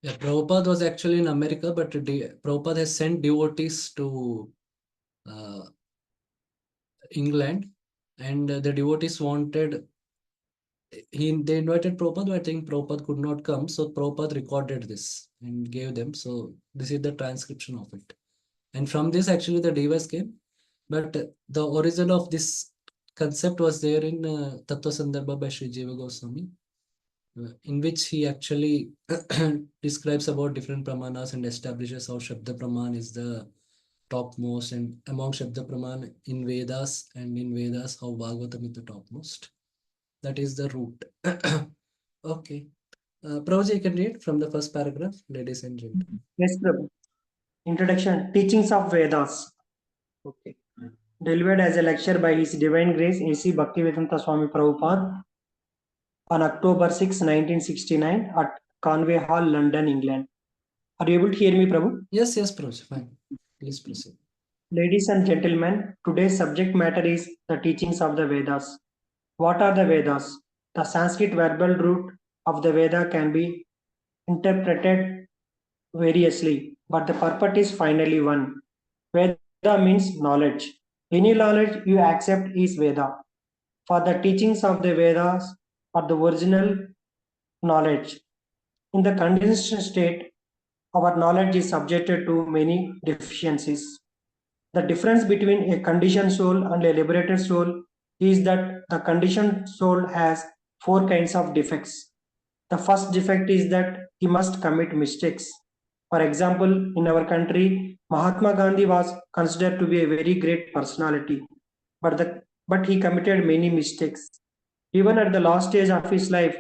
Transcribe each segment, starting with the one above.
Yeah, Prabhupada was actually in America, but Prabhupada has sent devotees to uh, England, and the devotees wanted they invited Prabhupada, but I think Prabhupada could not come, so Prabhupada recorded this and gave them. So this is the transcription of it, and from this actually the device came. But the origin of this concept was there in Tattva Sandarbha by Sri Jiva Goswami, in which he actually describes about different pramanas and establishes how Shabda Praman is the topmost, and among Shabda Praman in Vedas, and in Vedas how Bhagavatam is the topmost. That is the root. Okay. Prabhuji, you can read from the first paragraph, ladies and gentlemen. Yes, Prabhu. Introduction, Teachings of Vedas. Okay. Delivered as a lecture by His Divine Grace A.C. Bhaktivedanta Swami Prabhupada on October 6, 1969 at Conway Hall, London, England. Are you able to hear me, Prabhu? Yes, Prabhuji, fine. Please proceed. Ladies and gentlemen, today's subject matter is the teachings of the Vedas. What are the Vedas? The Sanskrit verbal root of the Veda can be interpreted variously, but the purport is finally one. Veda means knowledge. Any knowledge you accept is Veda. For the teachings of the Vedas are the original knowledge. In the condensed state, our knowledge is subjected to many deficiencies. The difference between a conditioned soul and a liberated soul is that the conditioned soul has four kinds of defects. The first defect is that he must commit mistakes. For example, in our country, Mahatma Gandhi was considered to be a very great personality, but he committed many mistakes. Even at the last stage of his life,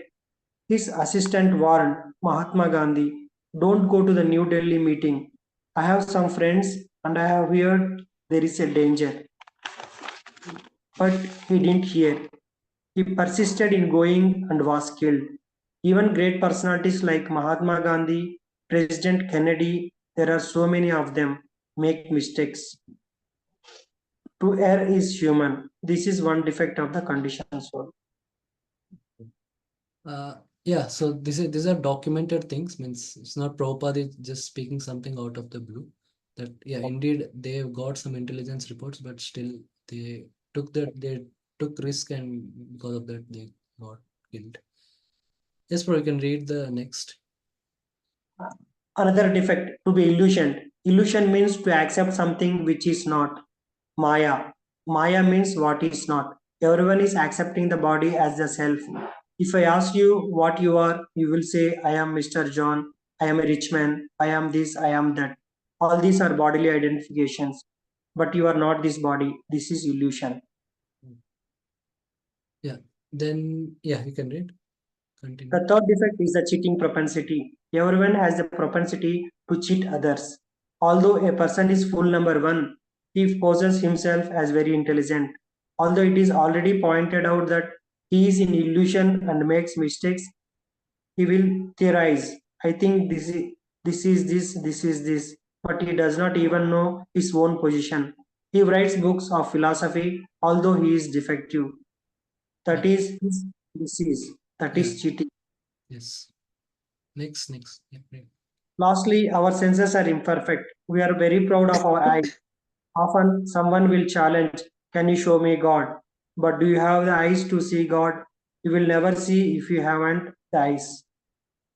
his assistant warned Mahatma Gandhi, "Don't go to the New Delhi meeting. I have some friends and I have heard there is a danger." But he didn't hear. He persisted in going and was killed. Even great personalities like Mahatma Gandhi, President Kennedy, there are so many of them, make mistakes. To err is human. This is one defect of the conditioned soul. Yeah, so these are documented things. Means it's not Prabhupada is just speaking something out of the blue. That yeah, indeed they got some intelligence reports, but still they they took risk, and because of that they got killed. Yes, bro, you can read the next. Another defect, to be illusioned. Illusion means to accept something which is not. Maya. Maya means what is not. Everyone is accepting the body as the self. If I ask you what you are, you will say, I am Mr. John, I am a rich man, I am this, I am that. All these are bodily identifications. But you are not this body. This is illusion. Yeah, then yeah, you can read. Continue. The third defect is the cheating propensity. Everyone has the propensity to cheat others. Although a person is fool number one, he poses himself as very intelligent. Although it is already pointed out that he is in illusion and makes mistakes, he will theorize. I think this is this, but he does not even know his own position. He writes books of philosophy, although he is defective. That Yeah. is his disease. That Yeah. is cheating. Yes. Next. Yeah, read. Lastly, our senses are imperfect. We are very proud of our eyes. Often, someone will challenge, "Can you show me God?" But do you have the eyes to see God? You will never see if you haven't the eyes.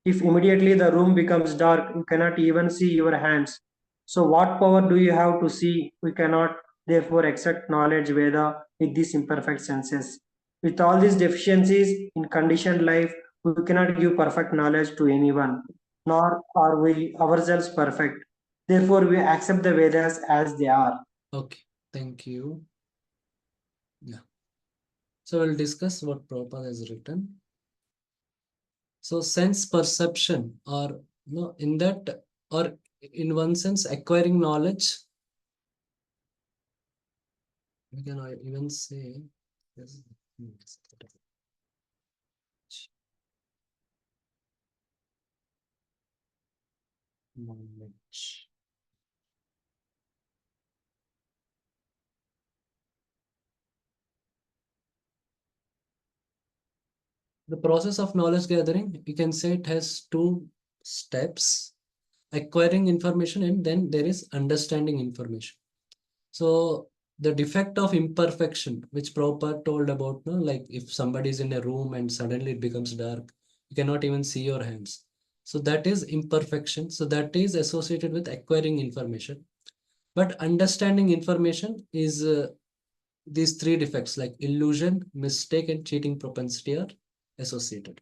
If immediately the room becomes dark, you cannot even see your hands. So, what power do you have to see? We cannot, therefore, accept knowledge Veda with these imperfect senses. With all these deficiencies in conditioned life, we cannot give perfect knowledge to anyone, nor are we ourselves perfect. Therefore, we accept the Vedas as they are. Okay, thank you. Yeah. So we'll discuss what Prabhupada has written. So sense perception, or no, in that, or in one sense, acquiring knowledge. We can even say yes, knowledge. The process of knowledge gathering, you can say it has two steps: acquiring information, and then there is understanding information. So the defect of imperfection, which Prabhupada told about, no, like if somebody is in a room and suddenly it becomes dark, you cannot even see your hands. So that is imperfection. So that is associated with acquiring information. But understanding information is these three defects like illusion, mistake, and cheating propensity are associated.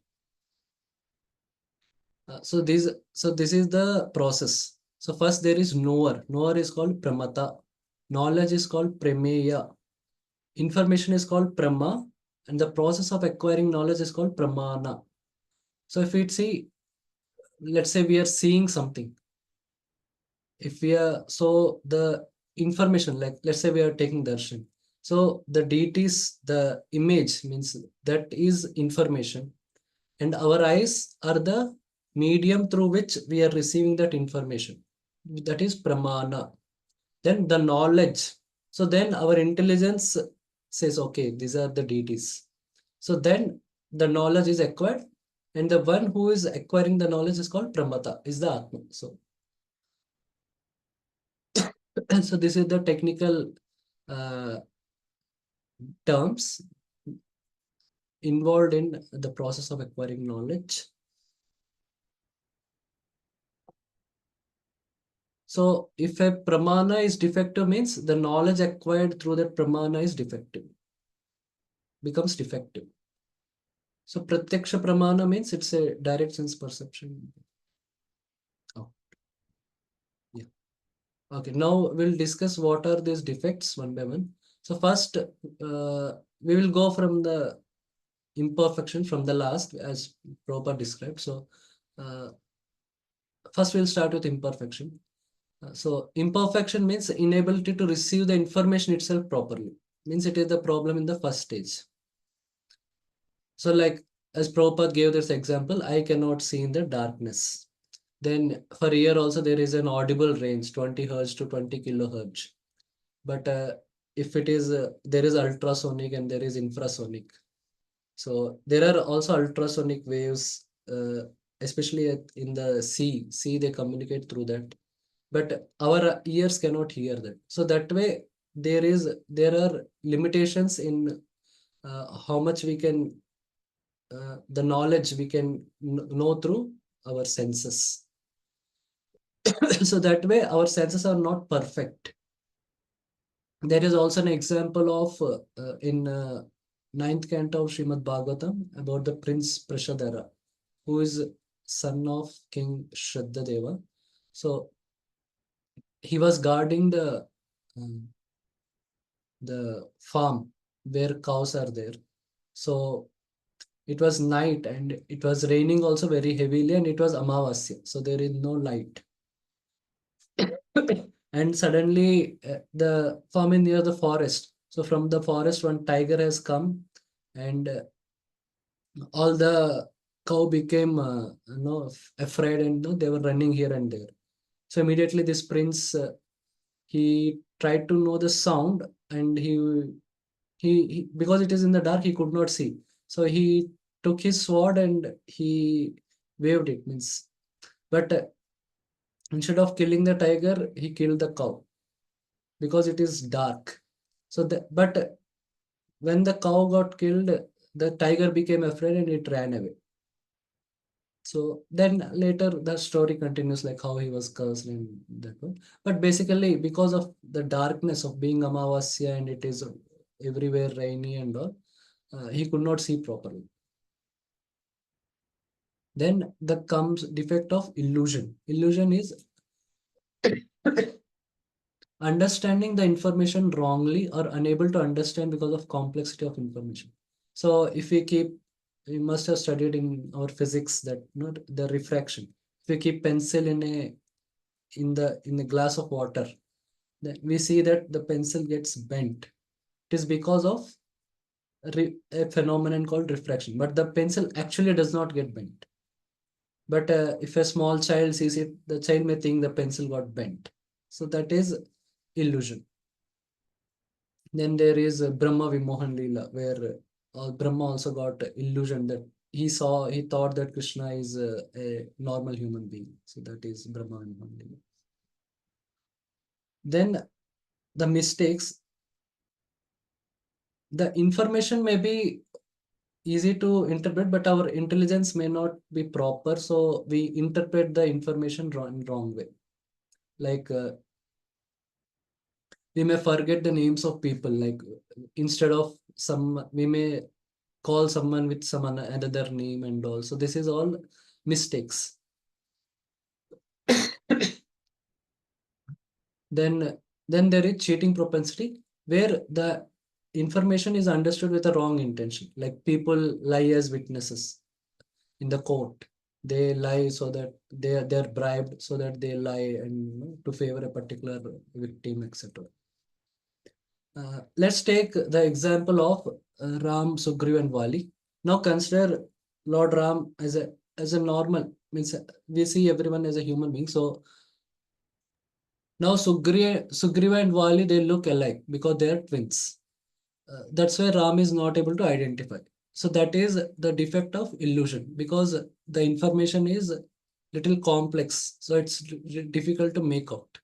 So this is the process. So first there is knower. Knower is called pramata. Knowledge is called prameya. Information is called prama, and the process of acquiring knowledge is called pramana. So if we see, let's say we are seeing something. If we are, so the information, like let's say we are taking darshan. So the deities, the image means that is information, and our eyes are the medium through which we are receiving that information. That is pramana. Then the knowledge. So then our intelligence says, okay, these are the deities. So then the knowledge is acquired, and the one who is acquiring the knowledge is called pramata, is the atma. So, so this is the technical uh, terms involved in the process of acquiring knowledge. So if a pramana is defective, means the knowledge acquired through that pramana is defective, becomes defective. So pratyaksha pramana means it's a direct sense perception. Oh, yeah. Okay, now we'll discuss what are these defects one by one. So first, we will go from the imperfection from the last as Prabhupada described. So uh, first we'll start with imperfection. So imperfection means inability to receive the information itself properly. Means it is the problem in the first stage. So like as Prabhupada gave this example, I cannot see in the darkness. Then for ear also there is an audible range 20 hertz to 20 kilohertz. But if it is there is ultrasonic and there is infrasonic. So there are also ultrasonic waves, especially in the sea they communicate through that. But our ears cannot hear that. So that way there are limitations in how much we can the knowledge we can know through our senses. So that way our senses are not perfect. There is also an example of in ninth canto of Srimad Bhagavatam about the Prince Prashadara, who is son of King Shraddadeva. So he was guarding um, the farm where cows are there. So it was night and it was raining also very heavily, and it was Amavasya, so there is no light. And suddenly the farm is near the forest. So from the forest, one tiger has come, and all the cow became afraid, and they were running here and there. So immediately this prince he tried to know the sound, and he because it is in the dark he could not see. So he took his sword and he waved it, means, but instead of killing the tiger, he killed the cow because it is dark. So but when the cow got killed, the tiger became afraid and it ran away. So then later the story continues, like how he was cursed and that one. But basically because of the darkness of being Amavasya and it is everywhere rainy and all, he could not see properly. Then the comes defect of illusion. Illusion is understanding the information wrongly or unable to understand because of complexity of information. So if we must have studied in our physics that not the refraction. If we keep pencil in the glass of water, then we see that the pencil gets bent. It is because of a phenomenon called refraction. But the pencil actually does not get bent. But if a small child sees it, the child may think the pencil got bent. So that is illusion. Then there is Brahma Vimohan Leela, where Brahma also got illusion that he thought that Krishna is a normal human being. So that is Brahman only. Then the mistakes, the information may be easy to interpret, but our intelligence may not be proper. So we interpret the information wrong way. Like we may forget the names of people. Like instead of some, we may call someone with some another name and all. So this is all mistakes. then then there is cheating propensity, where the information is understood with a wrong intention. Like people lie as witnesses in the court. They lie so that they're bribed, so that they lie and to favor a particular victim, etc. Let's take the example of Ram, Sugriv, and Vali. Now consider Lord Ram as a normal, means we see everyone as a human being. So now Sugriva and Vali, they look alike because they are twins. That's why Ram is not able to identify. So that is the defect of illusion, because the information is little complex. So it's difficult to make out.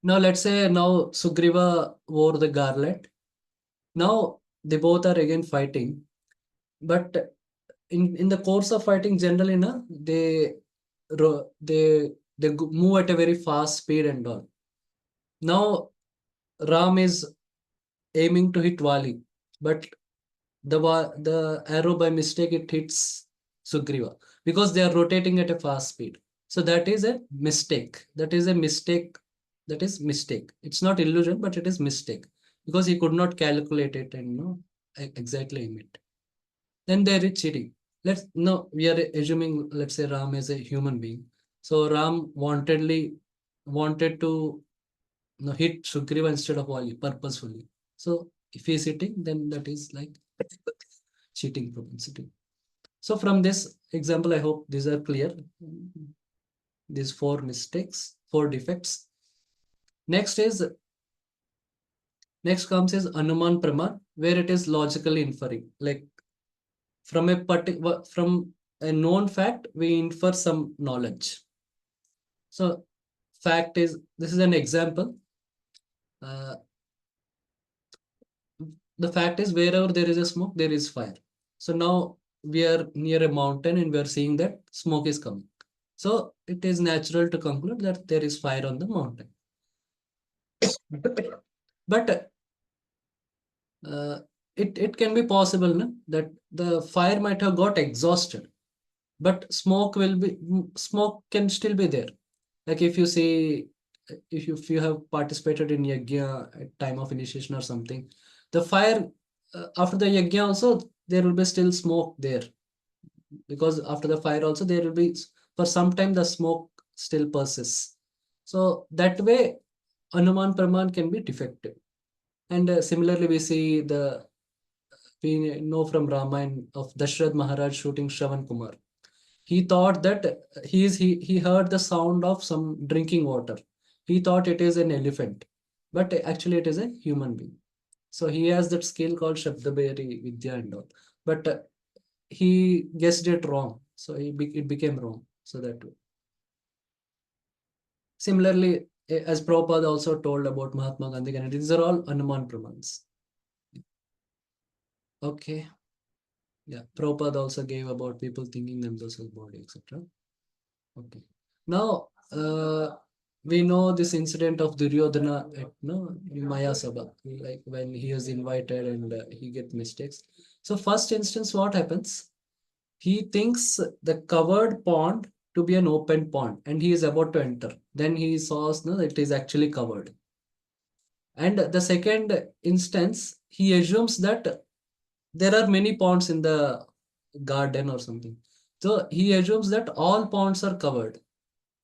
Now let's say now Sugriva wore the garland. Now they both are again fighting, but in the course of fighting, generally, na, they move at a very fast speed and all. Now Ram is aiming to hit Vali, but the arrow by mistake it hits Sugriva, because they are rotating at a fast speed. So that is a mistake. That is a mistake. That is mistake. It's not illusion, but it is mistake, because he could not calculate it and exactly aim it. Then there is cheating. We are assuming, let's say Ram is a human being. So Ram wanted to hit Sugriva instead of Vali purposefully. So if he is hitting, then that is like cheating propensity. So from this example, I hope these are clear. These four mistakes, four defects. Next comes is Anuman Praman, where it is logically inferring. Like from a known fact, we infer some knowledge. So fact is, this is an example. The fact is, wherever there is a smoke, there is fire. So now we are near a mountain and we are seeing that smoke is coming. So it is natural to conclude that there is fire on the mountain. But it can be possible, no? That the fire might have got exhausted, but smoke can still be there. Like if you see, if you have participated in yajna at time of initiation or something, the fire after the yajna also there will be still smoke there, because after the fire also there will be, for some time the smoke still persists. So that way Anuman Praman can be defective. And similarly we see we know from Ramayana of Dashrath Maharaj shooting Shravan Kumar. He thought that he heard the sound of some drinking water. He thought it is an elephant, but actually it is a human being. So he has that skill called Shabdaberi Vidya and all. But he guessed it wrong. So it became wrong. So that way. Similarly, as Prabhupada also told about Mahatma Gandhi, and these are all Anuman Pramans. Okay. Yeah. Prabhupada also gave about people thinking themselves as body, etc. Okay. Now, we know this incident of Duryodhana at Maya Sabha, like when he is invited and he gets mistakes. So first instance, what happens? He thinks the covered pond to be an open pond, and he is about to enter. Then he saw it is actually covered. And the second instance, he assumes that there are many ponds in the garden or something. So he assumes that all ponds are covered.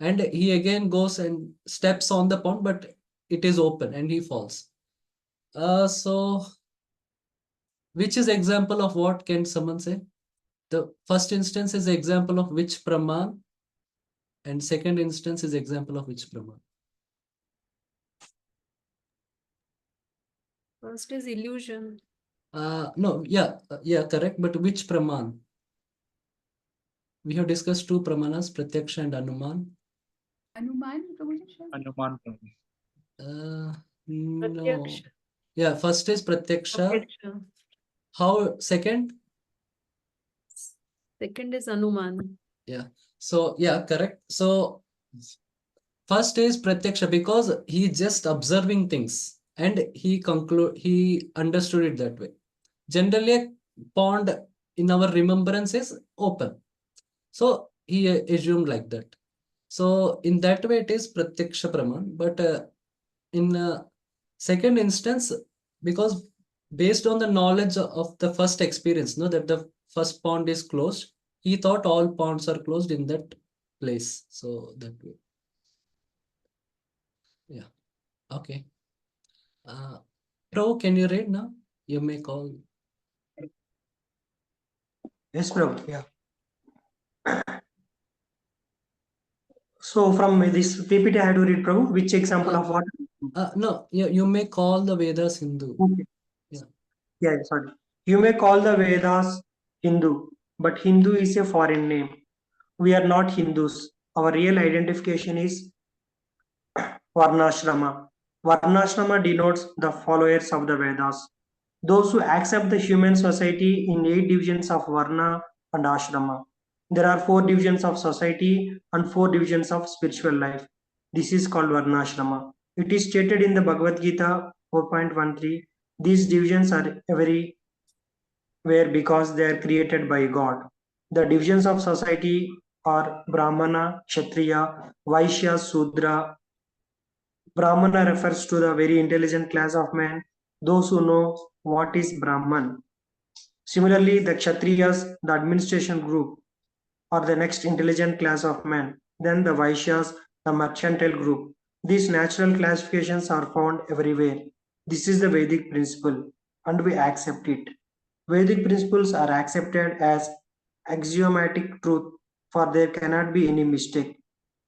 And he again goes and steps on the pond, but it is open and he falls. So which is example of what can someone say? The first instance is example of which Praman, and second instance is example of which Praman? First is illusion. No, yeah, correct. But which Praman? We have discussed two Pramanas, Pratyaksha and Anuman. Anuman, Prabhuji? Anuman. No. Pratyaksha. Yeah, first is Pratyaksha. Pratyaksha. How second? Second is Anuman. Yeah. So yeah, correct. So first is Pratyaksha because he just observing things and he understood it that way. Generally, a pond in our remembrance is open. So he assumed like that. So in that way, it is Pratyaksha Praman. But in second instance, because based on the knowledge of the first experience, no, that the first pond is closed, he thought all ponds are closed in that place. So that way. Yeah. Okay. Pro, can you read now? You may call. Yes, Prabhu. Yeah. So from this PPT, I had to read, Prabhu, which example of what? No, you may call the Vedas Hindu. Okay. Yeah. Yeah, sorry. You may call the Vedas Hindu, but Hindu is a foreign name. We are not Hindus. Our real identification is Varnashrama. Varnashrama denotes the followers of the Vedas, those who accept the human society in 8 divisions of Varna and Ashrama. There are 4 divisions of society and 4 divisions of spiritual life. This is called Varnashrama. It is stated in the Bhagavad Gita 4.13. These divisions are everywhere because they are created by God. The divisions of society are Brahmana, Kshatriya, Vaishya, Sudra. Brahmana refers to the very intelligent class of men, those who know what is Brahman. Similarly, the Kshatriyas, the administration group, are the next intelligent class of men. Then the Vaishyas, the mercantile group. These natural classifications are found everywhere. This is the Vedic principle, and we accept it. Vedic principles are accepted as axiomatic truth, for there cannot be any mistake.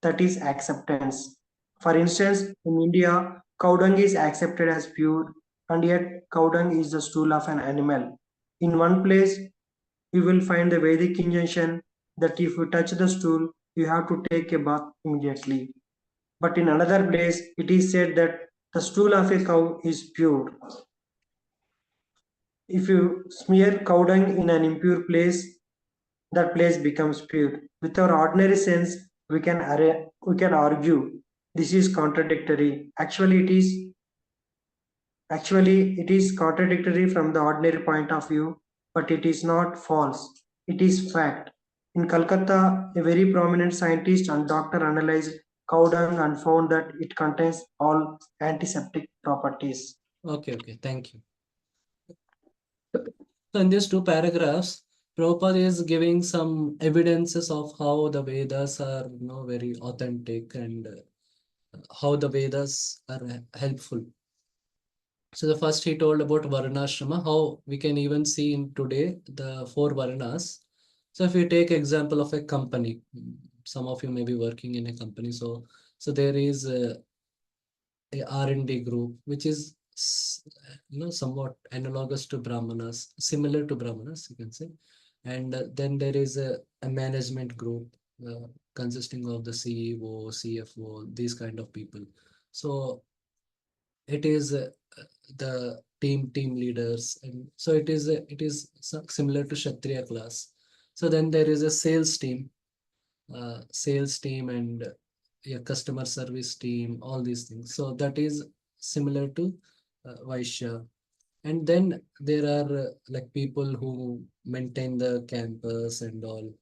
That is acceptance. For instance, in India, cow dung is accepted as pure, and yet cow dung is the stool of an animal. In one place, you will find the Vedic injunction that if you touch the stool, you have to take a bath immediately. But in another place, it is said that the stool of a cow is pure. If you smear cow dung in an impure place, that place becomes pure. With our ordinary sense, we can argue this is contradictory. Actually, it is contradictory from the ordinary point of view, but it is not false. It is fact. In Calcutta, a very prominent scientist and doctor analyzed cow dung and found that it contains all antiseptic properties. Okay. Thank you. So in these two paragraphs, Prabhupada is giving some evidences of how the Vedas are, very authentic and how the Vedas are helpful. So the first he told about Varnashrama, how we can even see in today the 4 Varnas. So if you take example of a company, some of you may be working in a company. So there is a R&D group, which is somewhat analogous to Brahmanas, similar to Brahmanas, you can say. And then there is a management group consisting of the CEO, CFO, these kind of people. So it is the team leaders, and so it is similar to Kshatriya class. So then there is a sales team and a customer service team, all these things. So that is similar to Vaishya. And then there are like people who maintain the campus and all,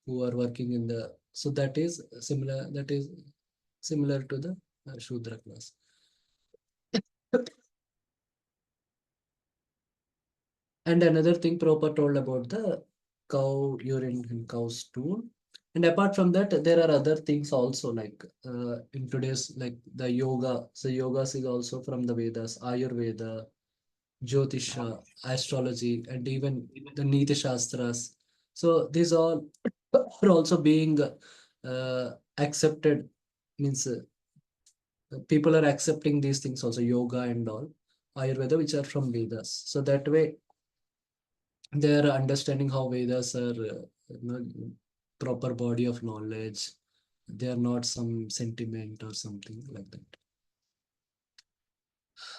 who are working in the. So that is similar. That is similar to the Shudra class. And another thing Prabhupada told about the cow urine and cow stool. And apart from that, there are other things also, like in today's, like the yoga. So yogas is also from the Vedas, Ayurveda, Jyotisha, astrology, and even the Niti Shastras. So these all are also being accepted, means people are accepting these things also, yoga and all, Ayurveda, which are from Vedas. So that way they are understanding how Vedas are proper body of knowledge. They are not some sentiment or something like that.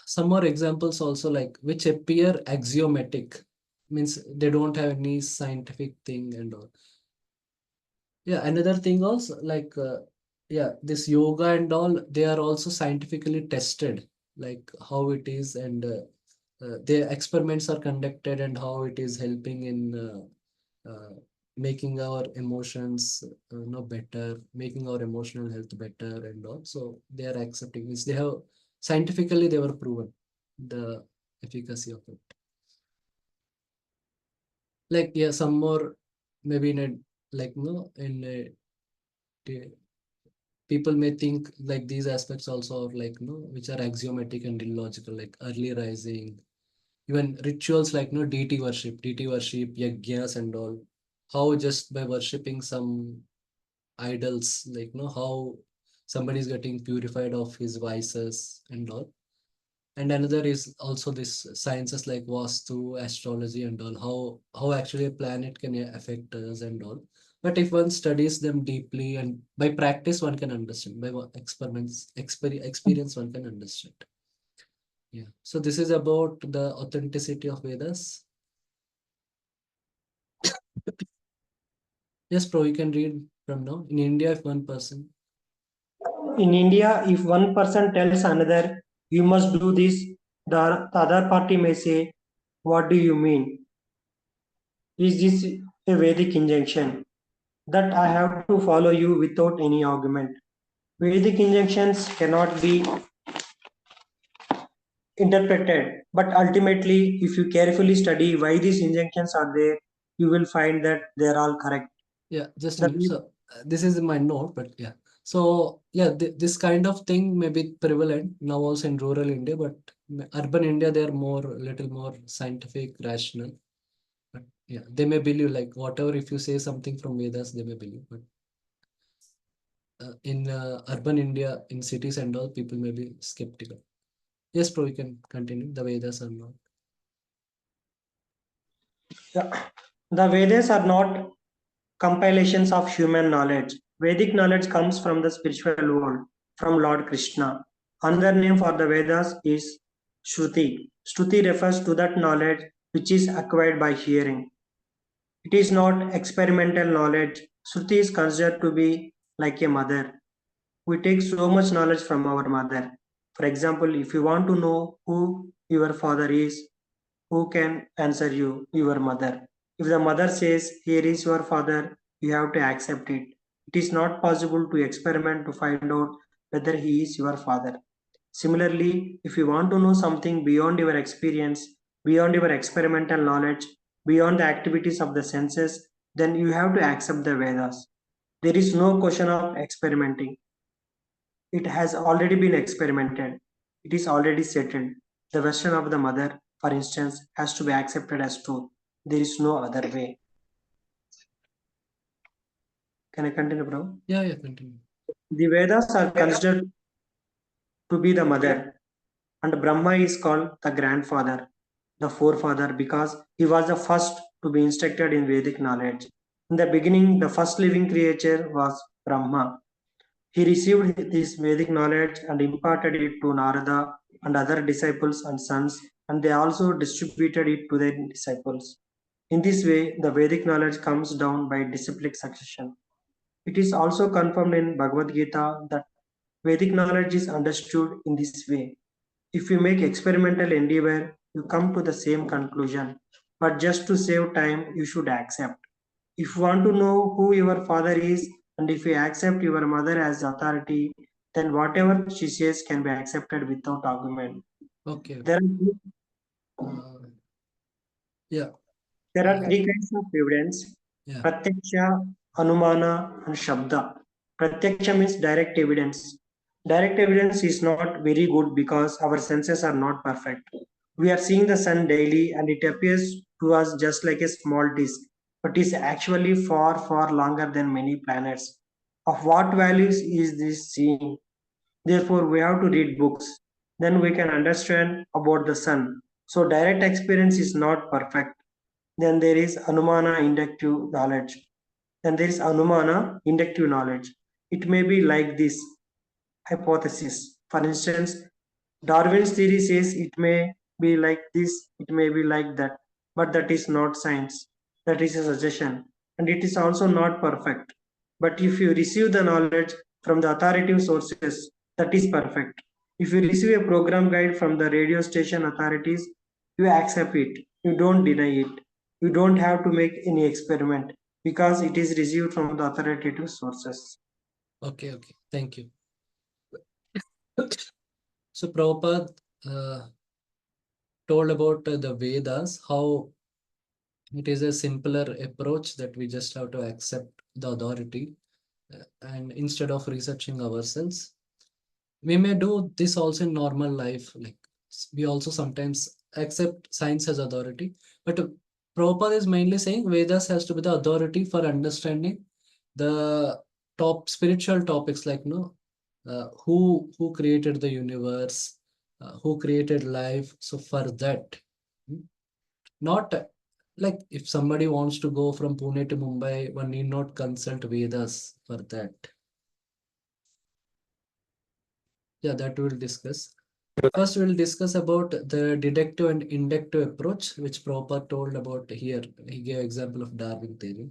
Some more examples also, like which appear axiomatic, means they don't have any scientific thing and all. Yeah, another thing also, like yeah, this yoga and all, they are also scientifically tested, like how it is, and the experiments are conducted and how it is helping in making our emotions better, making our emotional health better and all. So they are accepting this. They have scientifically they were proven the efficacy of it. Like yeah, some more maybe in a like no in a people may think like these aspects also are like which are axiomatic and illogical, like early rising, even rituals like deity worship, yajnas and all. How just by worshipping some idols, like how somebody is getting purified of his vices and all. And another is also this sciences like Vastu, astrology and all, how actually a planet can affect us and all. But if one studies them deeply and by practice, one can understand. By experience, one can understand. Yeah. So this is about the authenticity of Vedas. Yes, Pro, you can read from now. In India, if one person. In India, if one person tells another, you must do this, the other party may say, what do you mean? Is this a Vedic injunction? That I have to follow you without any argument. Vedic injunctions cannot be interpreted, but ultimately, if you carefully study why these injunctions are there, you will find that they are all correct. Yeah, just a The, minute. So this is my note, but yeah. So yeah, this kind of thing may be prevalent now also in rural India, but urban India, they are more, little more scientific, rational. But yeah, they may believe like whatever, if you say something from Vedas, they may believe. But in urban India, in cities and all, people may be skeptical. Yes, Pro, you can continue. The Vedas are not. the Vedas are not compilations of human knowledge. Vedic knowledge comes from the spiritual world, from Lord Krishna. Another name for the Vedas is Shruti. Shruti refers to that knowledge which is acquired by hearing. It is not experimental knowledge. Shruti is considered to be like a mother. We take so much knowledge from our mother. For example, if you want to know who your father is, who can answer you? Your mother. If the mother says, here is your father, you have to accept it. It is not possible to experiment to find out whether he is your father. Similarly, if you want to know something beyond your experience, beyond your experimental knowledge, beyond the activities of the senses, then you have to accept the Vedas. There is no question of experimenting. It has already been experimented. It is already settled. The version of the mother, for instance, has to be accepted as truth. There is no other way. Can I continue, bro? Yeah, continue. The Vedas are considered to be the mother, and Brahma is called the grandfather, the forefather, because he was the first to be instructed in Vedic knowledge. In the beginning, the first living creature was Brahma. He received this Vedic knowledge and imparted it to Narada and other disciples and sons, and they also distributed it to their disciples. In this way, the Vedic knowledge comes down by disciplic succession. It is also confirmed in Bhagavad Gita that Vedic knowledge is understood in this way. If you make experimental endeavor, you come to the same conclusion. But just to save time, you should accept. If you want to know who your father is, and if you accept your mother as authority, then whatever she says can be accepted without argument. Okay. There are, Uh, yeah. there are three kinds of evidence: Yeah. Pratyaksha, Anumana, and Shabda. Pratyaksha means direct evidence. Direct evidence is not very good because our senses are not perfect. We are seeing the sun daily and it appears to us just like a small disk, but is actually far, far longer than many planets. Of what values is this seeing? Therefore, we have to read books. Then we can understand about the sun. So, direct experience is not perfect. Then there is Anumana inductive knowledge. Then there is Anumana inductive knowledge. It may be like this hypothesis. For instance, Darwin's theory says it may be like this, it may be like that, but that is not science. That is a suggestion, and it is also not perfect. But if you receive the knowledge from the authoritative sources, that is perfect. If you receive a program guide from the radio station authorities, you accept it, you don't deny it. You don't have to make any experiment because it is received from the authoritative sources. Okay, thank you. So Prabhupada told about the Vedas, how it is a simpler approach that we just have to accept the authority and instead of researching ourselves. We may do this also in normal life, like we also sometimes accept science as authority, but Prabhupada is mainly saying Vedas has to be the authority for understanding the top spiritual topics, like who created the universe, who created life. So for that, not like if somebody wants to go from Pune to Mumbai, one need not consult Vedas for that. Yeah, that we'll discuss. First, we'll discuss about the deductive and inductive approach, which Prabhupada told about here. He gave example of Darwin theory.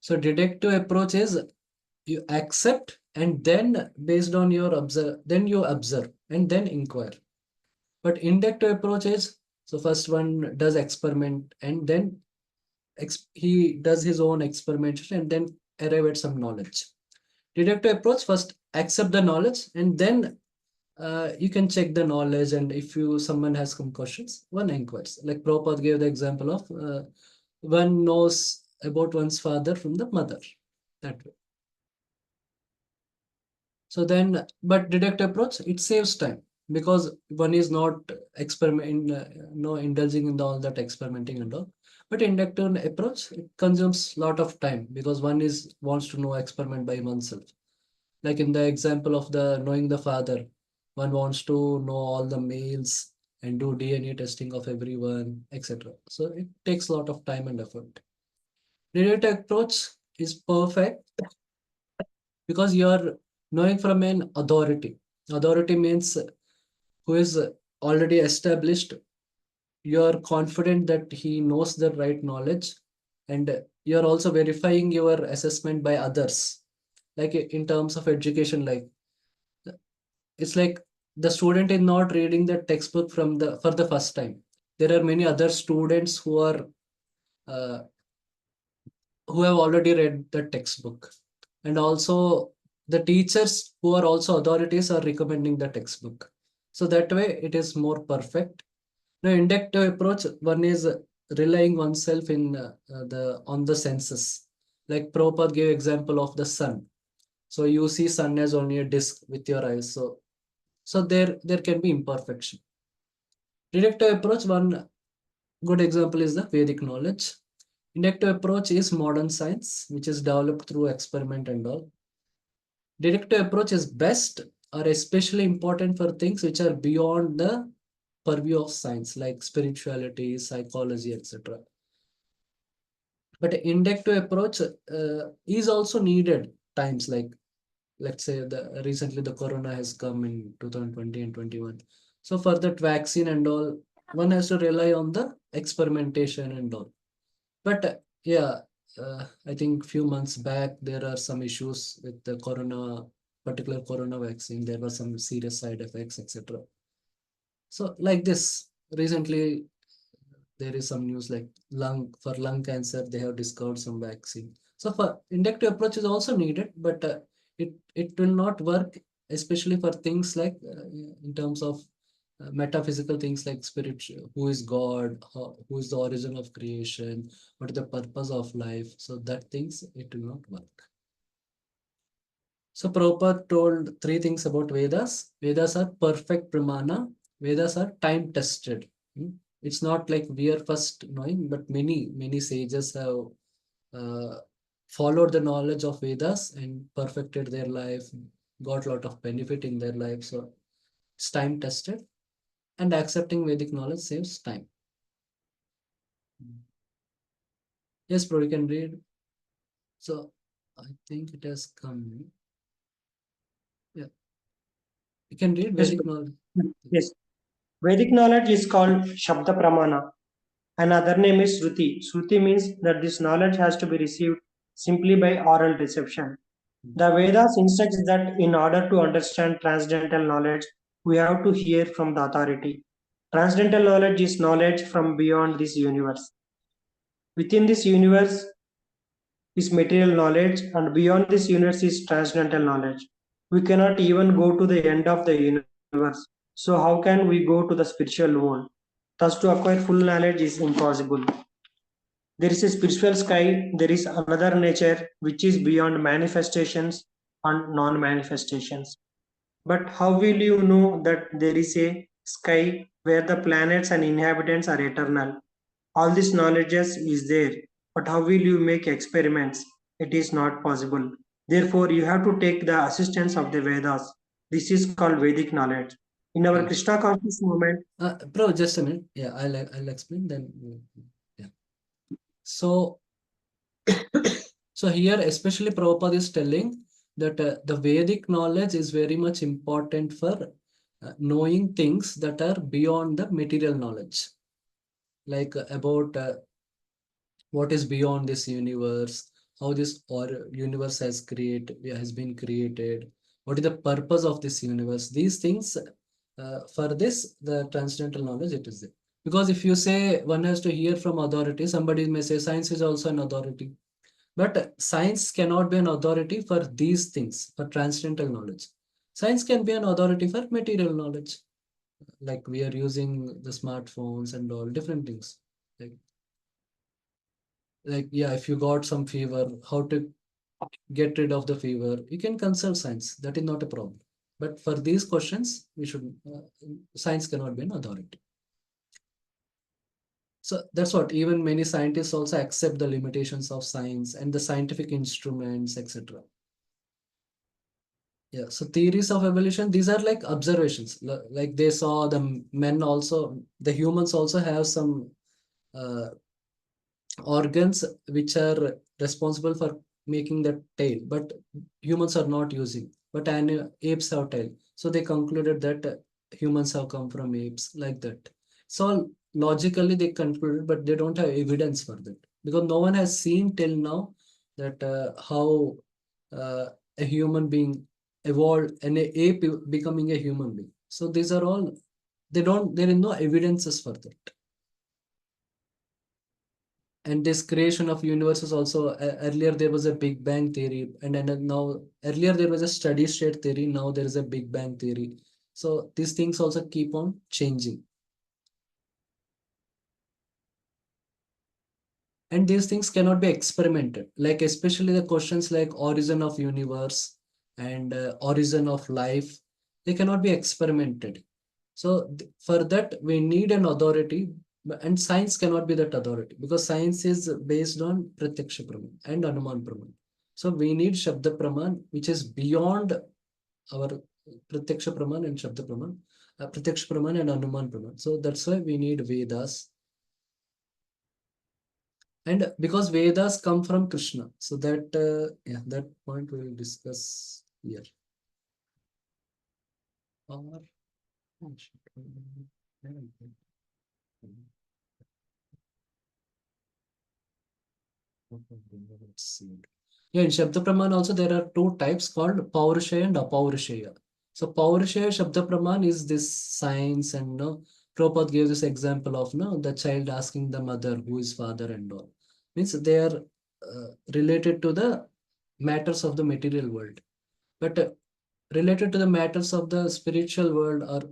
So deductive approach is you accept and then based on your then you observe and then inquire. But inductive approach is, so first one does experiment and then he does his own experimentation and then arrive at some knowledge. Deductive approach, first accept the knowledge and then you can check the knowledge, and if someone has some questions, one inquires. Like Prabhupada gave the example of one knows about one's father from the mother, that way. So then, but deductive approach, it saves time because one is not indulging in all that experimenting and all. But inductive approach, it consumes a lot of time because one wants to know experiment by oneself. Like in the example of the knowing the father, one wants to know all the males and do DNA testing of everyone, etc. So it takes a lot of time and effort. Deductive approach is perfect because you are knowing from an authority. Authority means who is already established. You are confident that he knows the right knowledge, and you are also verifying your assessment by others. Like in terms of education, like it's like the student is not reading the textbook for the first time. There are many other students uh, who have already read the textbook, and also the teachers who are also authorities are recommending the textbook. So that way it is more perfect. Now, inductive approach, one is relying oneself in the on the senses. Like Prabhupada gave example of the sun. So you see sun as only a disk with your eyes. So there can be imperfection. Deductive approach, one good example is the Vedic knowledge. Inductive approach is modern science, which is developed through experiment and all. Deductive approach is best or especially important for things which are beyond the purview of science, like spirituality, psychology, etc. But inductive approach is also needed times, like let's say recently the corona has come in 2020 and 21. So for that vaccine and all, one has to rely on the experimentation and all. But yeah, I think few months back there are some issues with the particular corona vaccine. There were some serious side effects, etc. So like this, recently there is some news like lung cancer, they have discovered some vaccine. So for inductive approach is also needed, but it will not work, especially for things like in terms of metaphysical things like spirit, who is God, who is the origin of creation, what is the purpose of life. So that things it will not work. So Prabhupada told three things about Vedas. Vedas are perfect pramana. Vedas are time tested. It's not like we are first knowing, but many sages have uh, followed the knowledge of Vedas and perfected their life, got a lot of benefit in their life. So it's time tested, and accepting Vedic knowledge saves time. Yes, bro, you can read. So I think it has come. Yeah, you can read Yes, Vedic knowledge. yes. Vedic knowledge is called Shabda Pramana. Another name is Shruti. Shruti means that this knowledge has to be received simply by oral reception. The Vedas instructs that in order to understand transcendental knowledge, we have to hear from the authority. Transcendental knowledge is knowledge from beyond this universe. Within this universe is material knowledge, and beyond this universe is transcendental knowledge. We cannot even go to the end of the universe. So, how can we go to the spiritual world? Thus, to acquire full knowledge is impossible. There is a spiritual sky, there is another nature which is beyond manifestations and non manifestations. But how will you know that there is a sky where the planets and inhabitants are eternal? All this knowledge is there, but how will you make experiments? It is not possible. Therefore, you have to take the assistance of the Vedas. This is called Vedic knowledge. In our Yeah. Krishna conscious movement, Bro, just a minute. Yeah, I'll explain then. Yeah. So so here, especially Prabhupada is telling that the Vedic knowledge is very much important for knowing things that are beyond the material knowledge, like about what is beyond this universe, how this or universe has been created, what is the purpose of this universe. These things, for this, the transcendental knowledge it is there. Because if you say one has to hear from authority, somebody may say science is also an authority. But science cannot be an authority for these things, for transcendental knowledge. Science can be an authority for material knowledge, like we are using the smartphones and all different things. Like, yeah, if you got some fever, how to get rid of the fever, you can consult science. That is not a problem. But for these questions, we should science cannot be an authority. So that's what even many scientists also accept the limitations of science and the scientific instruments, etc. Yeah, so theories of evolution, these are like observations. Like they saw the men also, the humans also have some uh, organs which are responsible for making the tail, but humans are not using. But apes have tail. So they concluded that humans have come from apes, like that. So logically they concluded, but they don't have evidence for that because no one has seen till now that how uh, a human being evolved and a ape becoming a human being. So these are all, there is no evidences for that. And this creation of universes also, earlier there was a big bang theory, and now earlier there was a steady state theory, now there is a big bang theory. So these things also keep on changing, and these things cannot be experimented, like especially the questions like origin of universe and origin of life, they cannot be experimented. So for that we need an authority, and science cannot be that authority because science is based on pratyaksha praman and anuman praman. So we need shabda praman, which is beyond our pratyaksha praman and shabda praman, pratyaksha praman and anuman praman. So that's why we need Vedas. And because Vedas come from Krishna, so that yeah, that point we will discuss here. Or, let's see. Yeah, in Shabda Praman also there are two types called Paurishaya and Apaurishaya. So Paurishaya Shabda Praman is this science, and no, Prabhupada gave this example of no, the child asking the mother who is father and all. Means they are related to the matters of the material world. But related to the matters of the spiritual world or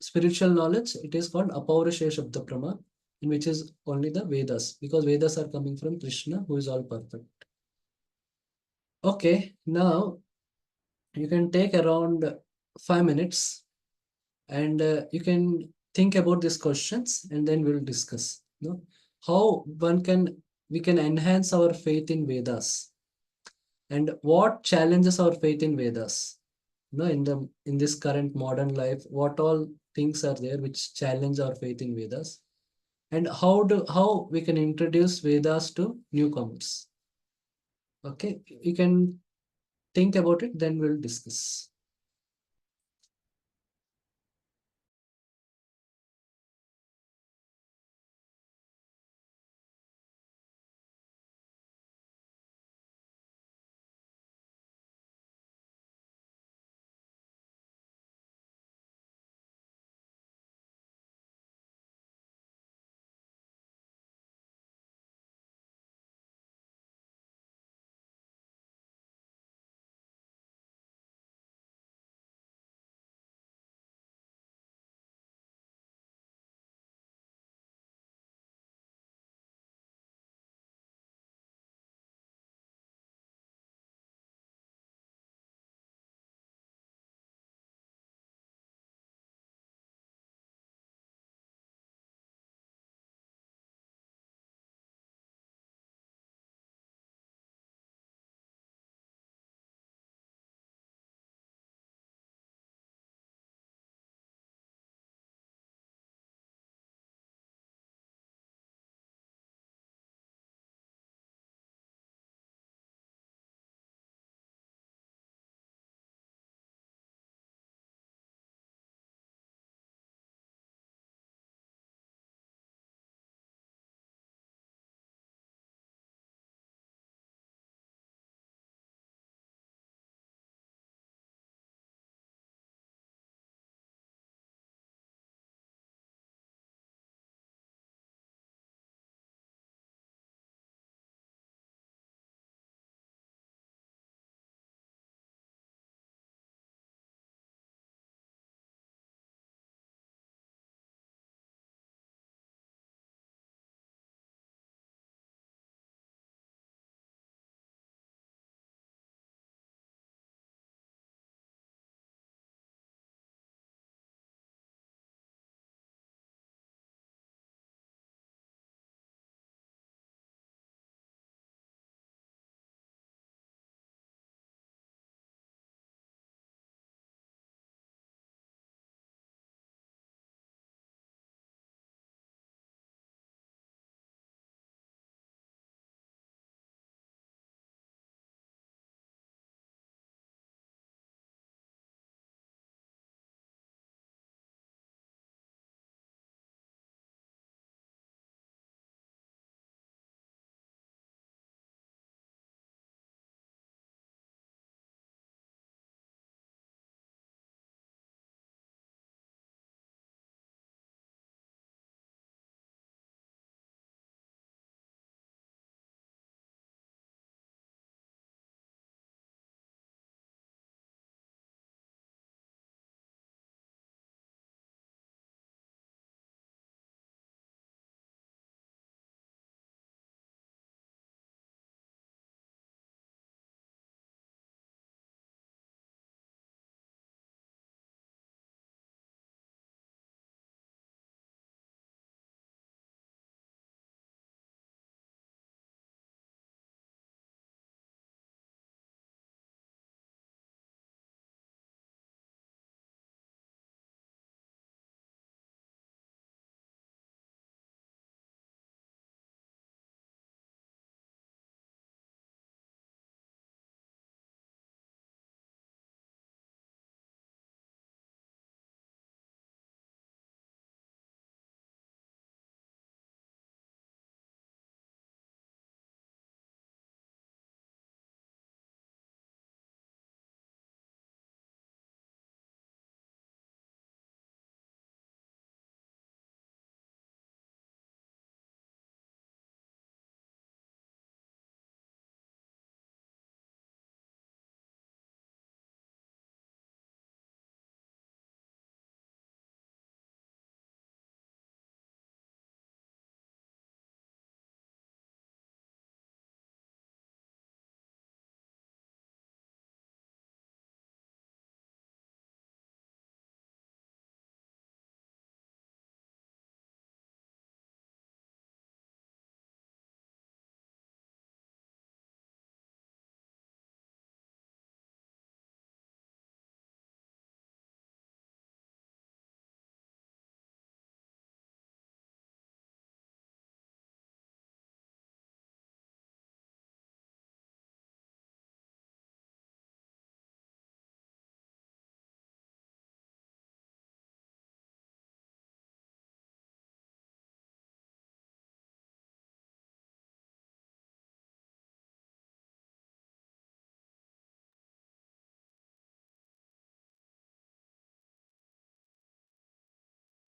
spiritual knowledge, it is called Apaurishaya Shabda Praman, in which is only the Vedas, because Vedas are coming from Krishna, who is all perfect. Okay, now you can take around 5 minutes and you can think about these questions, and then we'll discuss, how we can enhance our faith in Vedas, and what challenges our faith in Vedas. In this current modern life, what all things are there which challenge our faith in Vedas. and how we can introduce Vedas to newcomers. Okay, you can think about it, then we'll discuss.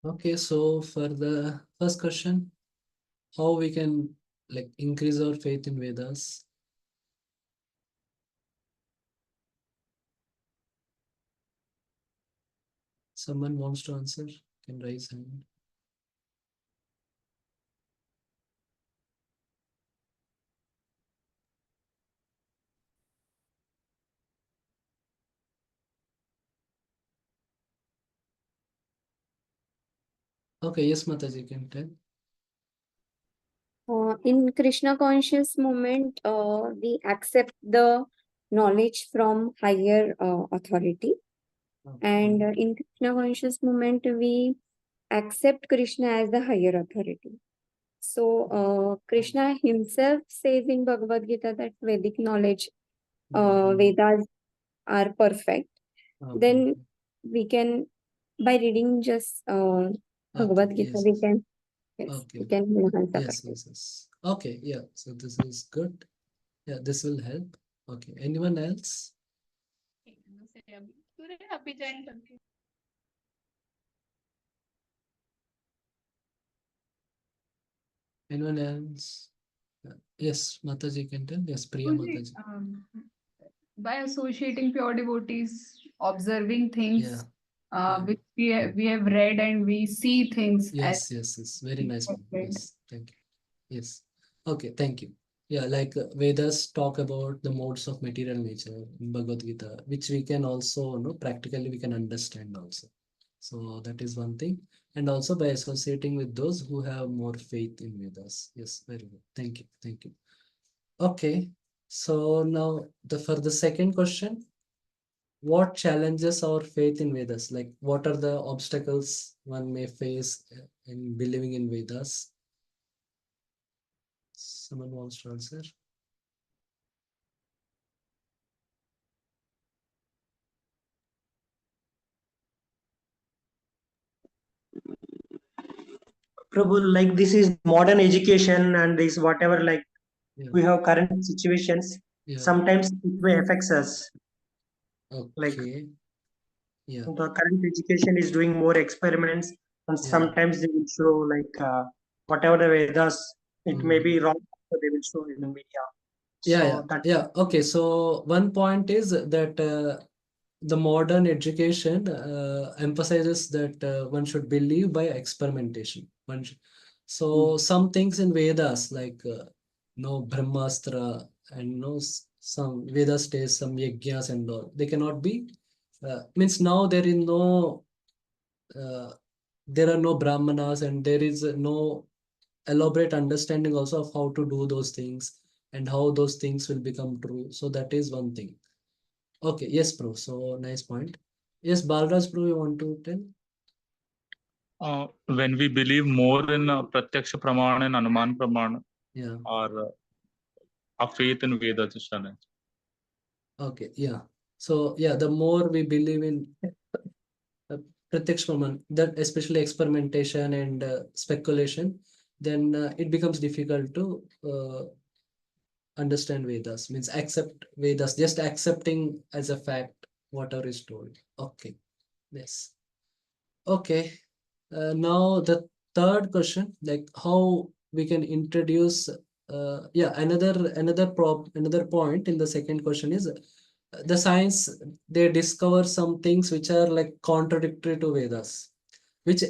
Okay, so for the first question, how we can like increase our faith in Vedas? Someone wants to answer? Can raise hand. Okay, yes, Mataji, can tell. In Krishna conscious movement, we accept the knowledge from higher authority, and Okay. in Krishna conscious movement, we accept Krishna as the higher authority. So, Krishna himself says in Bhagavad Gita that Vedic knowledge, Mhm. Vedas are perfect. Okay. Then we can, by reading just Bhagavad Okay, Gita, yes. we can, yes, Okay. we can enhance our Yes, faith. yes, yes. Okay, yeah. So this is good. Yeah, this will help. Okay. Anyone else? Anyone else? Yes, Mataji can tell. Yes, Priya Mataji. By associating pure devotees, observing things Yeah. Yeah. which we have read, and we see things Yes, yes, yes. Very nice one. read. Yes, thank you. Yes. Okay, thank you. Yeah, like Vedas talk about the modes of material nature in Bhagavad Gita, which we can also, practically we can understand also. So that is one thing. And also by associating with those who have more faith in Vedas. Yes, very good. Thank you. Thank you. Okay. So now for the second question, what challenges our faith in Vedas? Like, what are the obstacles one may face in believing in Vedas? Someone wants to answer? Prabhu, like this is modern education and this whatever like Yeah, we have current situations. yeah. Sometimes it may affects us. Like Okay. Yeah, the current education is doing more experiments, and yeah. sometimes they will show like whatever the Vedas. It may be Mhm. wrong, so they will show in the media. Yeah, yeah, So that yeah. Okay, so one point is that the modern education emphasizes that one should believe by experimentation. So some things in Vedas like no Brahmastra and no some Vedas states some yajnas and all they cannot be means now uh, there are no Brahmanas and there is no elaborate understanding also of how to do those things and how those things will become true. So that is one thing. Okay, yes, bro. So nice point. Yes, Balraj, bro, you want to tell? When we believe more in Pratyaksha Pramana and Anuman Pramana, Yeah. our faith in Vedas is challenged. Okay, yeah. So yeah, the more we believe in Pratyaksh Praman, that especially experimentation and speculation, then it becomes difficult to understand Vedas. Means accept Vedas, just accepting as a fact whatever is told. Okay, yes. Okay. Now the third question, like how we can introduce. Yeah, another point in the second question is the science they discover some things which are like contradictory to Vedas, which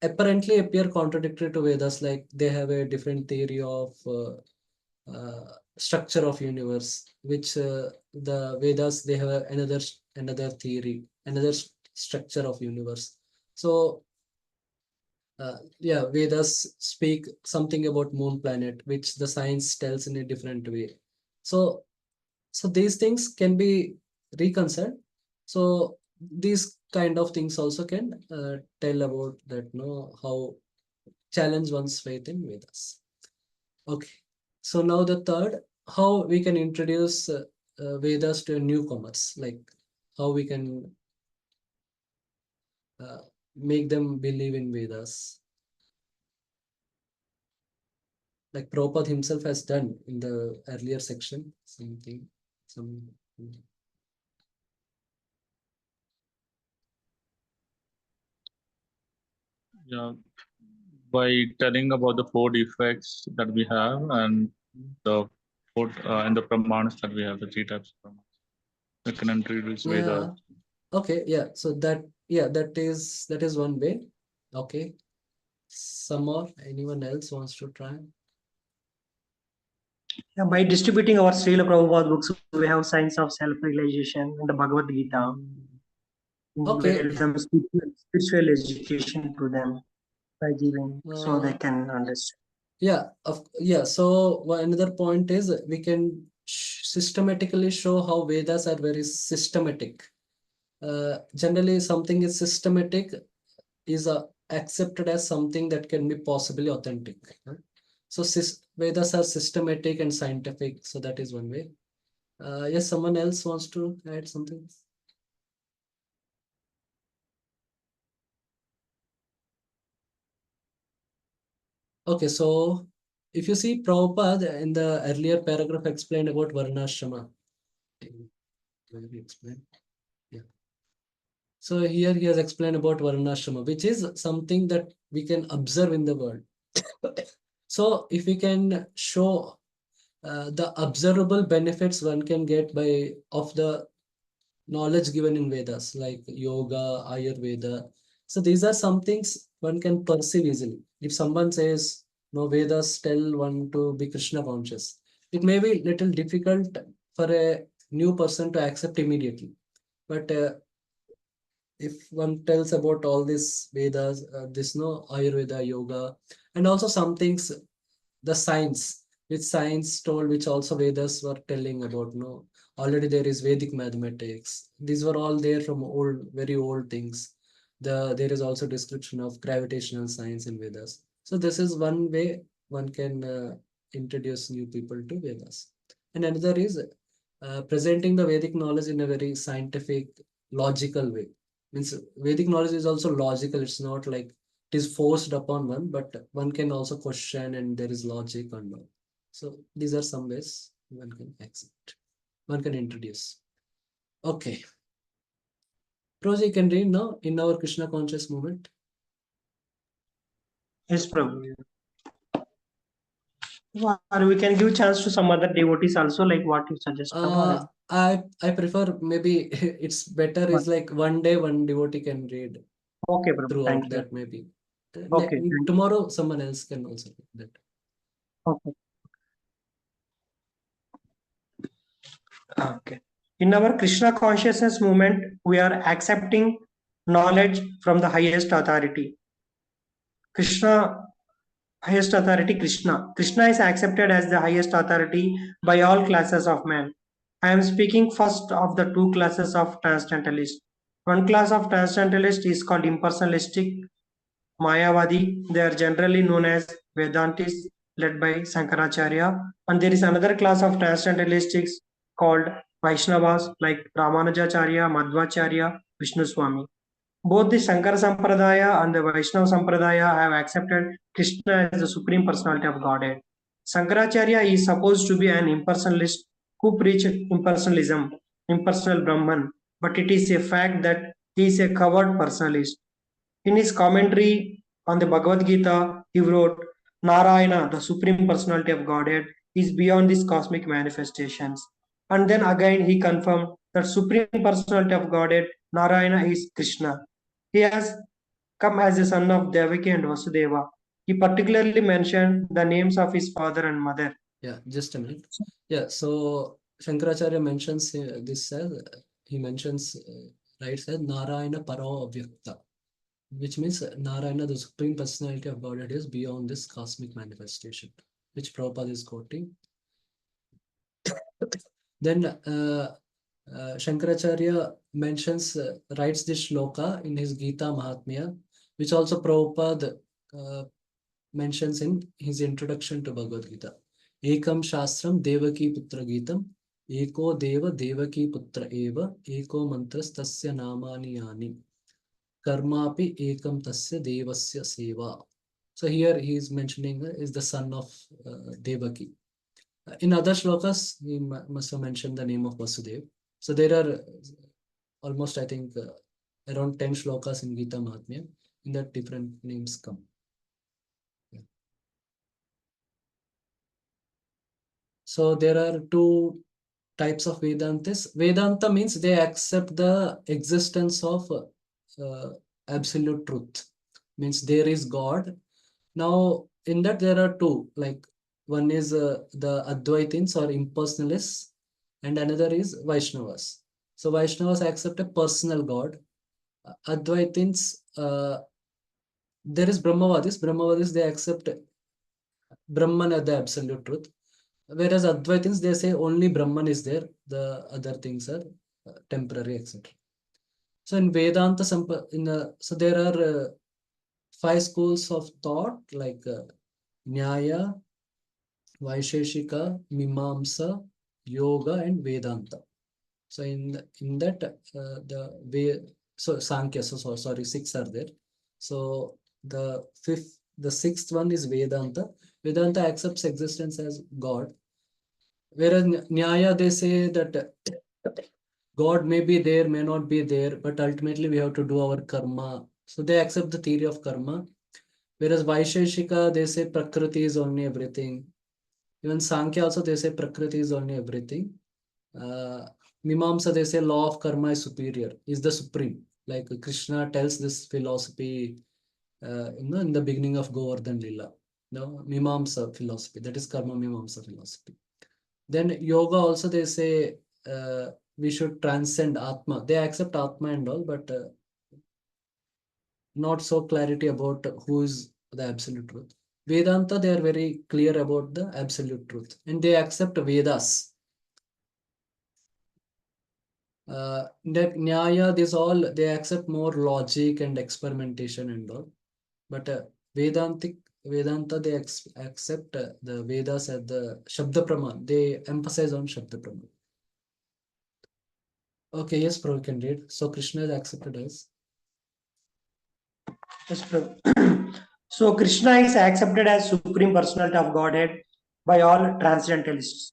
apparently appear contradictory to Vedas. Like they have a different theory of structure of universe, which the Vedas they have another theory, another structure of universe. So yeah, Vedas speak something about moon planet, which the science tells in a different way. So, so these things can be reconciled. So these kind of things also can tell about that, how challenge one's faith in Vedas. Okay. So now the third, how we can introduce Vedas to newcomers, like how we can uh, make them believe in Vedas. Like Prabhupada himself has done in the earlier section, something, some. Yeah, by telling about the 4 defects that we have and the 4 and the pramanas that we have, the 3 types of pramanas. We can introduce Vedas. Yeah. Okay. Yeah. So that is one way. Okay. Some more. Anyone else wants to try? Yeah, by distributing our Srila Prabhupada books, we have Science of Self-Realization and the Bhagavad Gita. Okay. There is some spiritual education to them by giving so they can understand. Yeah. So another point is we can systematically show how Vedas are very systematic. Generally, something is systematic is accepted as something that can be possibly authentic. So Vedas are systematic and scientific. So that is one way. Yes, someone else wants to add something? Okay, so if you see Prabhupada in the earlier paragraph explained about Varnashrama. Will we explain? Yeah. So here he has explained about Varnashrama, which is something that we can observe in the world. So if we can show the observable benefits one can get by of the knowledge given in Vedas, like yoga, Ayurveda. So these are some things one can perceive easily. If someone says, no, Vedas tell one to be Krishna conscious, it may be little difficult for a new person to accept immediately. But if one tells about all this Vedas, this no Ayurveda, yoga, and also some things, the science, which science told, which also Vedas were telling about, no, already there is Vedic mathematics. These were all there from old, very old things. There is also description of gravitational science in Vedas. So this is one way one can introduce new people to Vedas. And another is presenting the Vedic knowledge in a very scientific, logical way. Means Vedic knowledge is also logical. It's not like it is forced upon one, but one can also question and there is logic and all. So these are some ways one can accept, one can introduce. Okay. Proji, can read now in our Krishna conscious movement. Yes, Prabhu. Or we can give chance to some other devotees also, like what you suggested. I prefer maybe it's better is like one day one devotee can read Okay, Prabhu. throughout Thank you. that maybe. Okay. Tomorrow someone else can also read that. Okay. Okay. In our Krishna consciousness movement, we are accepting knowledge from the highest authority. Highest authority, Krishna. Krishna is accepted as the highest authority by all classes of men. I am speaking first of the 2 classes of transcendentalists. One class of transcendentalists is called impersonalistic Mayavadi. They are generally known as Vedantists, led by Shankaracharya. And there is another class of transcendentalists called Vaishnavas, like Ramanujacharya, Madhvacharya, Vishnu Swami. Both the Shankara Sampradaya and the Vaishnava Sampradaya have accepted Krishna as the Supreme Personality of Godhead. Shankaracharya is supposed to be an impersonalist who preached impersonalism, impersonal Brahman, but it is a fact that he is a coward personalist. In his commentary on the Bhagavad Gita, he wrote, Narayana, the Supreme Personality of Godhead, is beyond these cosmic manifestations. And then again he confirmed that Supreme Personality of Godhead, Narayana, is Krishna. He has come as a son of Devaki and Vasudeva. He particularly mentioned the names of his father and mother. Yeah, just a minute. Yeah, so Shankaracharya mentions this as he mentions writes as Narayana Paro Avyakta, which means Narayana, the Supreme Personality of Godhead, is beyond this cosmic manifestation, which Prabhupada is quoting. Then Shankaracharya mentions, writes this shloka in his Gita Mahatmya, which also Prabhupada mentions in his introduction to Bhagavad Gita. Ekam Shastram Devaki Putra Gitam, Eko Deva Devaki Putra Eva, Eko Mantras Tasya Namani Yani, Karmapi Ekam Tasya Devasya Seva. So here he is mentioning is the son of Devaki. In other shlokas, he must have mentioned the name of Vasudev. So there are almost, I think, around 10 shlokas in Gita Mahatmya. in that different names come. Yeah. So there are two types of Vedantis. Vedanta means they accept the existence of absolute truth. Means there is God. Now, in that there are two, like one is the Advaitins or impersonalists, and another is Vaishnavas. So Vaishnavas accept a personal God. Advaitins, there is Brahmavadis. Brahmavadis, they accept Brahman as the absolute truth. Whereas Advaitins, they say only Brahman is there, the other things are temporary, etc. So in Vedanta, so there are 5 schools of thought like Nyaya, Vaisheshika, Mimamsa, Yoga, and Vedanta. So in that the way, so Sankhya, so sorry, 6 are there. So the sixth one is Vedanta. Vedanta accepts existence as God. Whereas Nyaya, they say that God may be there, may not be there, but ultimately we have to do our karma. So they accept the theory of karma. Whereas Vaisheshika, they say Prakriti is only everything. Even Sankhya also, they say Prakriti is only everything. Mimamsa, they say law of karma is superior, is the supreme. Like Krishna tells this philosophy in the beginning of Govardhan Lila. No, Mimamsa philosophy, that is Karma Mimamsa philosophy. Then yoga also, they say we should transcend Atma. They accept Atma and all, but not so clarity about who is the absolute truth. Vedanta, they are very clear about the absolute truth, and they accept Vedas. That Nyaya, this all, they accept more logic and experimentation and all. But Vedanta, they accept the Vedas as the Shabda Praman. They emphasize on Shabda Praman. Okay, yes, Prabhu, can read. So Krishna is accepted as. Yes, Prabhu. So Krishna is accepted as Supreme Personality of Godhead by all transcendentalists.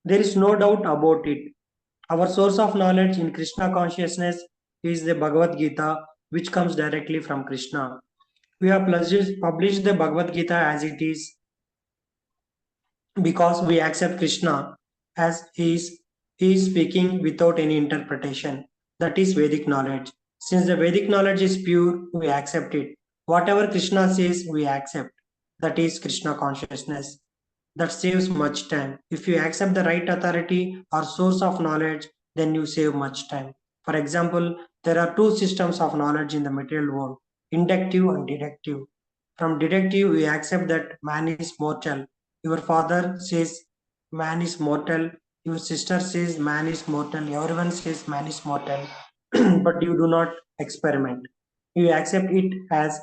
There is no doubt about it. Our source of knowledge in Krishna consciousness is the Bhagavad Gita, which comes directly from Krishna. We have published the Bhagavad Gita as it is because we accept Krishna as he is speaking without any interpretation. That is Vedic knowledge. Since the Vedic knowledge is pure, we accept it. Whatever Krishna says, we accept. That is Krishna consciousness. That saves much time. If you accept the right authority or source of knowledge, then you save much time. For example, there are 2 systems of knowledge in the material world, inductive and deductive. From deductive, we accept that man is mortal. Your father says man is mortal. Your sister says man is mortal. Everyone says man is mortal. But you do not experiment. You accept it as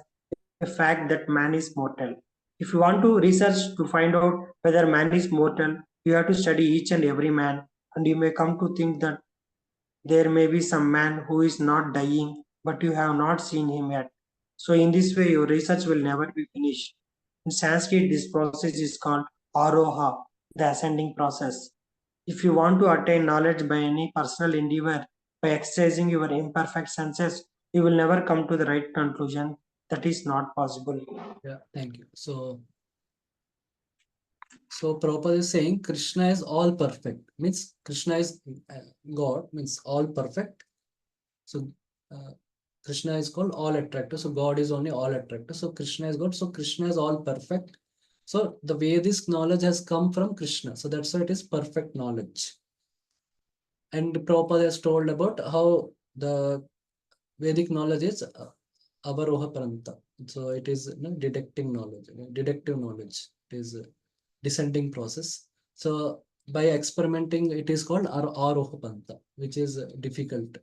a fact that man is mortal. If you want to research to find out whether man is mortal, you have to study each and every man, and you may come to think that there may be some man who is not dying, but you have not seen him yet. So in this way, your research will never be finished. In Sanskrit, this process is called aroha, the ascending process. If you want to attain knowledge by any personal endeavor, by exercising your imperfect senses, you will never come to the right conclusion. That is not possible. Yeah, thank you. So Prabhupada is saying Krishna is all perfect. Means Krishna is God, means all perfect. So Krishna is called all attractor. So God is only all attractor. So Krishna is God. So Krishna is all perfect. So the Vedic knowledge has come from Krishna. So that's why it is perfect knowledge. And Prabhupada has told about how the Vedic knowledge is avaroha paranta. So it is deductive knowledge. It is a descending process. So by experimenting, it is called aroha paranta, which is difficult.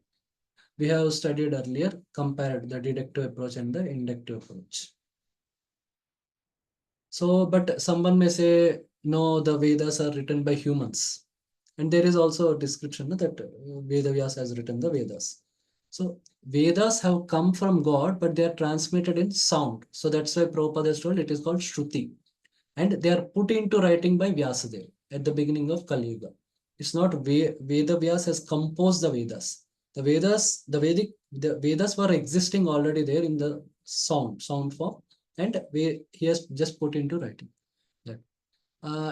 We have studied earlier, compared the deductive approach and the inductive approach. So, but someone may say, no, the Vedas are written by humans. And there is also a description that Vedavyas has written the Vedas. So Vedas have come from God, but they are transmitted in sound. So that's why Prabhupada has told it is called Shruti. And they are put into writing by Vyasadeva at the beginning of Kali Yuga. It's not Vedavyas has composed the Vedas. The Vedas were existing already there in the sound form, and he has just put into writing that.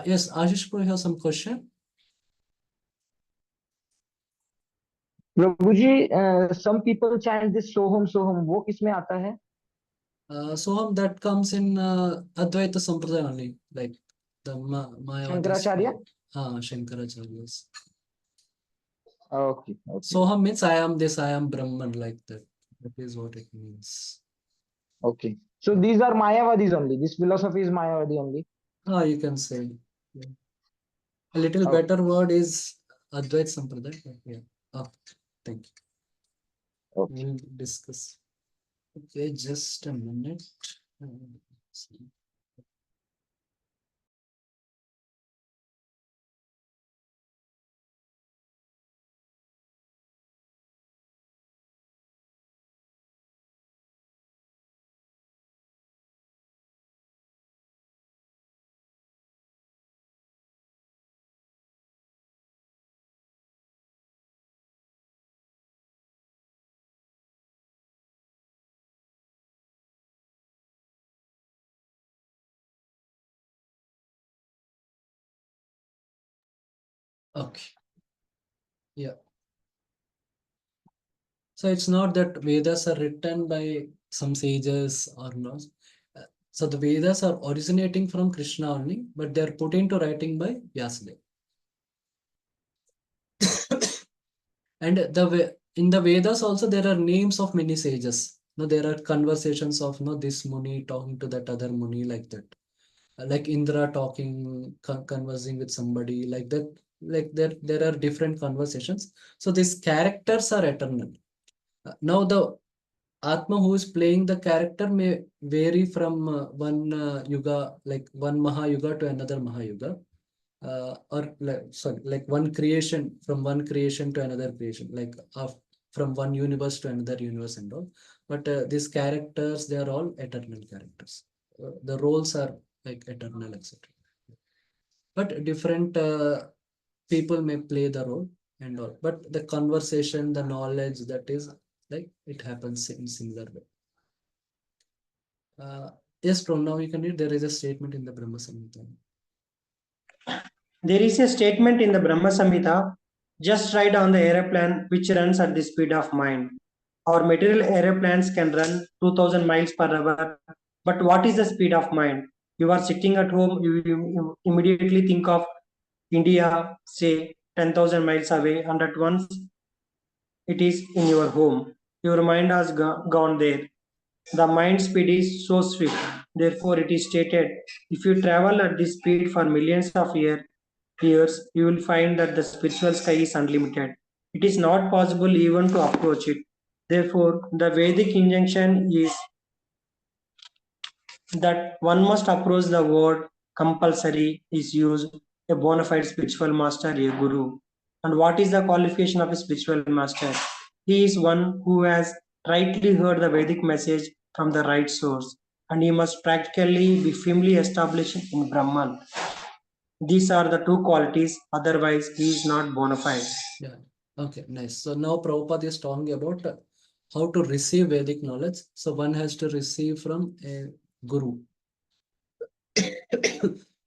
Yes, Ashish, you have some question? Prabhu ji, some people chant this soham soham, वो किसमें आता है? Soham, that comes in Advaita Sampradaya only, like the Mayavadis. Shankaracharya? Shankaracharya's. Okay. Soham means I am this, I am Brahman, like that. That is what it means. Okay. So these are Mayavadis only. This philosophy is Mayavadi only. You can say. Yeah. A little Okay. better word is Advaita Sampradaya. But yeah. Thank you. Okay. We'll discuss. Okay, just a minute. Okay. Yeah. So it's not that Vedas are written by some sages or not. So the Vedas are originating from Krishna only, but they are put into writing by Vyasadeva. And in the Vedas also there are names of many sages. No, there are conversations of this Muni talking to that other Muni, like that. Like Indra talking, conversing with somebody, like that. Like there are different conversations. So these characters are eternal. Now the Atma who is playing the character may vary from one yuga, like one Mahayuga to another Mahayuga. Or like one creation, from one creation to another creation, like from one universe to another universe and all. But these characters, they are all eternal characters. The roles are like eternal, etc. But different people may play the role and all. But the conversation, the knowledge, that is like it happens in similar way. Yes, from now you can read. There is a statement in the Brahma Samhita. There is a statement in the Brahma Samhita, just ride on the aeroplane which runs at the speed of mind. Our material aeroplanes can run 2000 miles per hour, but what is the speed of mind? You are sitting at home, you immediately think of India, say 10,000 miles away, and at once it is in your home. Your mind has gone there. The mind speed is so swift. Therefore, it is stated, if you travel at this speed for millions of years, you will find that the spiritual sky is unlimited. It is not possible even to approach it. Therefore, the Vedic injunction is that one must approach the word compulsory is used a bona fide spiritual master, a guru. And what is the qualification of a spiritual master? He is one who has rightly heard the Vedic message from the right source, and he must practically be firmly established in Brahman. These are the two qualities, otherwise he is not bona fide. Yeah. Okay, nice. So now Prabhupada is talking about how to receive Vedic knowledge. So one has to receive from a guru.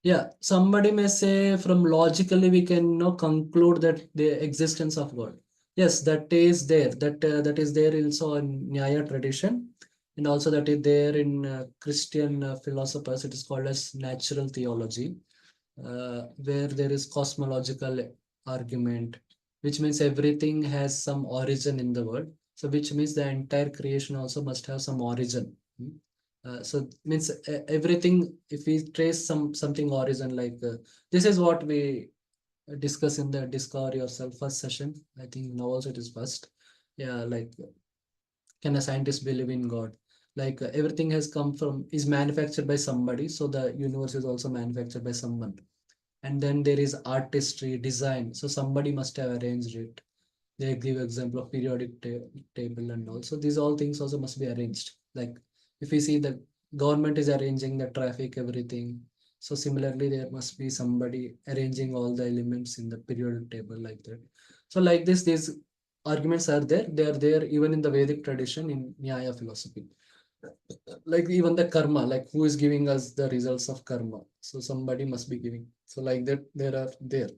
Yeah, somebody may say from logically we can conclude that the existence of God. Yes, that is there. That is there also in Nyaya tradition, and also that is there in Christian philosophers. It is called as natural theology, where there is cosmological argument, which means everything has some origin in the world. So which means the entire creation also must have some origin. So means everything, if we trace something origin, like this is what we discuss in the Discover Yourself first session. I think now also it is first. Yeah, like can a scientist believe in God? Like everything has come from, is manufactured by somebody. So the universe is also manufactured by someone. And then there is artistry, design. So somebody must have arranged it. They give example of periodic table, and also these all things also must be arranged. Like if we see the government is arranging the traffic, everything. So similarly, there must be somebody arranging all the elements in the periodic table, like that. So like this, these arguments are there. They are there even in the Vedic tradition in Nyaya philosophy. like even the karma, like who is giving us the results of karma? So somebody must be giving. So like that, there are there.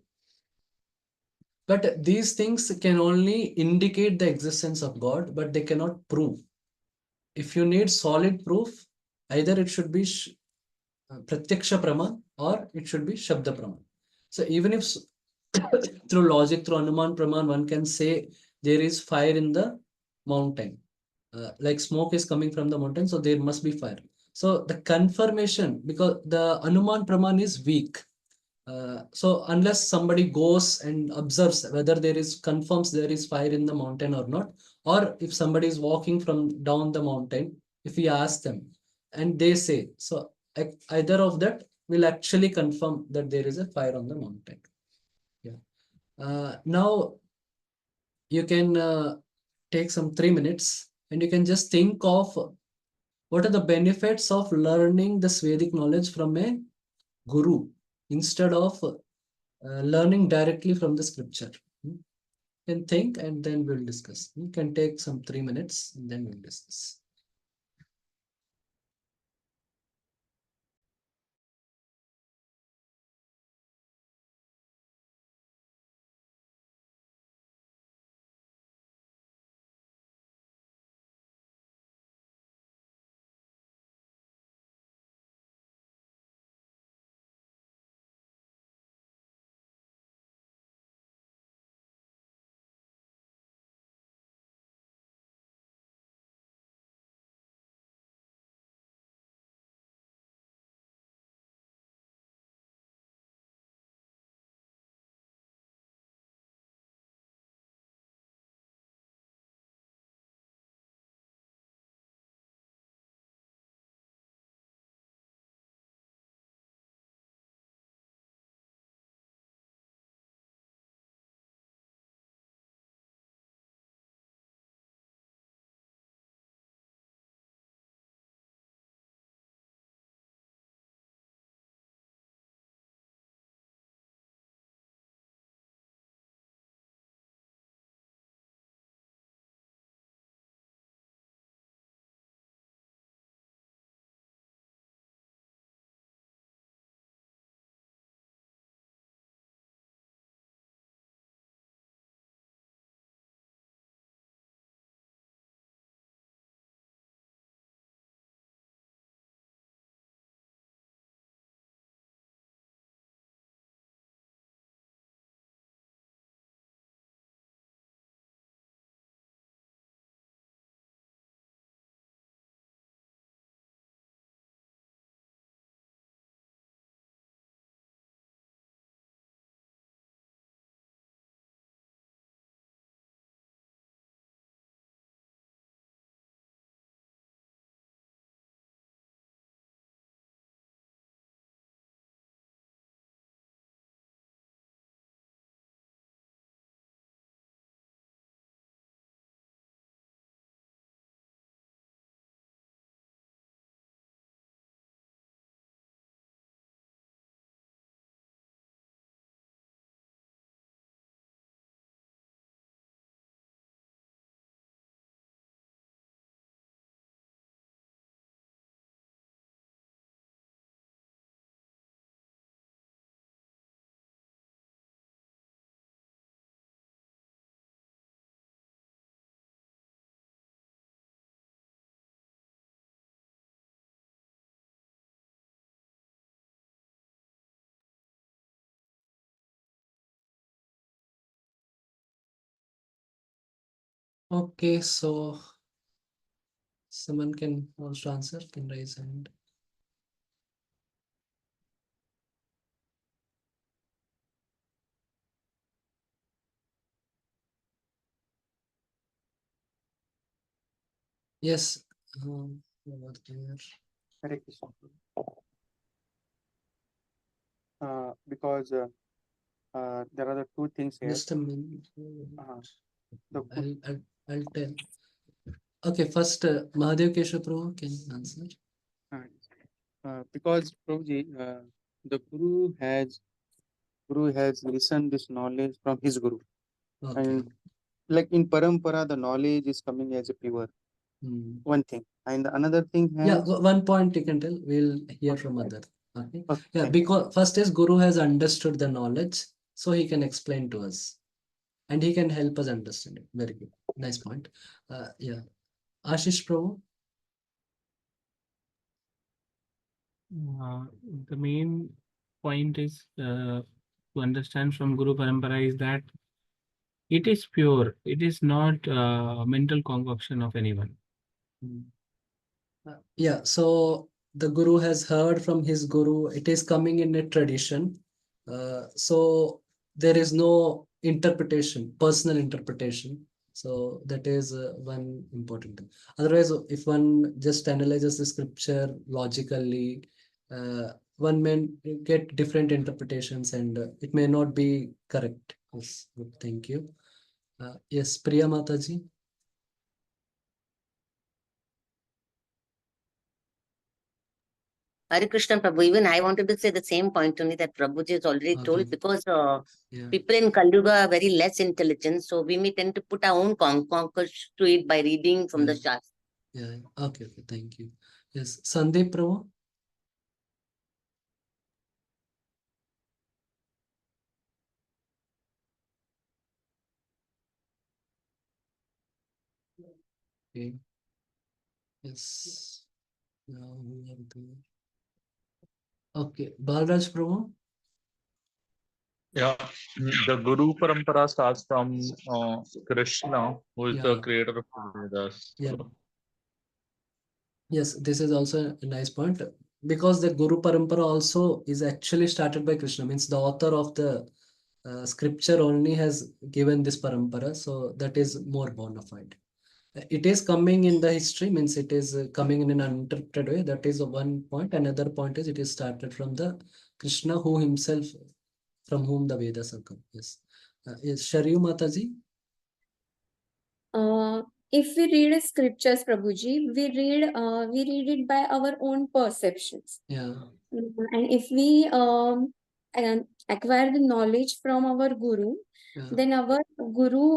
But these things can only indicate the existence of God, but they cannot prove. If you need solid proof, either it should be pratyaksha praman or it should be shabda praman. So even if through logic, through anuman praman, one can say there is fire in the mountain. Like smoke is coming from the mountain, so there must be fire. So the confirmation, because the anuman praman is weak. So unless somebody goes and observes whether there is confirms there is fire in the mountain or not, or if somebody is walking from down the mountain, if we ask them and they say, so either of that will actually confirm that there is a fire on the mountain. Yeah. Now you can take some 3 minutes and you can just think of what are the benefits of learning the Vedic knowledge from a guru instead of learning directly from the scripture. You can think and then we'll discuss. You can take some 3 minutes and then we'll discuss. Okay, so someone can also answer, can raise hand. Yes, over there. Hare Krishna. Because there are the two things here. Just a minute. The I'll tell. Okay, first Mahadev Keshav Prabhu can answer. Because Prabhuji, the Guru has listened this knowledge from his Guru, Okay. and like in parampara, the knowledge is coming as a pure Hmm. one thing. And another thing Yeah, has, one point you can tell. We'll hear from other. Okay. okay, Yeah, thank you. because first is Guru has understood the knowledge, so he can explain to us, and he can help us understand it. Very good. Nice point. Yeah. Ashish Prabhu. Uh, the main point is to understand from Guru Parampara is that it is pure. It is not mental concoction of anyone. Yeah, so the Guru has heard from his Guru. It is coming in a tradition. So there is no interpretation, personal interpretation. So that is one important thing. Otherwise, if one just analyzes the scripture logically, one may get different interpretations, and it may not be correct. Yes, good. Thank you. Yes, Priya Mataji. Hare Krishna Prabhu, even I wanted to say the same point only that Prabhuji has already Okay. told, because Yeah. people in Kali Yuga are very less intelligent, so we may tend to put our own concourse to it by reading from the Shastra. Yeah. Okay. Okay. Thank you. Yes. Sandeep Prabhu. Okay. Yes. Now we have to. Okay. Balraj Prabhu. Yeah, the Guru Parampara starts from Krishna, who is the Yeah. creator of the Vedas. Yeah. Yes. This is also a nice point, because the Guru Parampara also is actually started by Krishna. Means the author of the scripture only has given this parampara, so that is more bona fide. It is coming in the history, means it is coming in an uninterpreted way. That is one point. Another point is it is started from the Krishna, who himself, from whom the Vedas have come. Yes. Yes, Sharyu Mataji. If we read scriptures, Prabhuji, we read it by our own perceptions. Yeah. And if we acquire the knowledge from our Guru, Yeah. then our Guru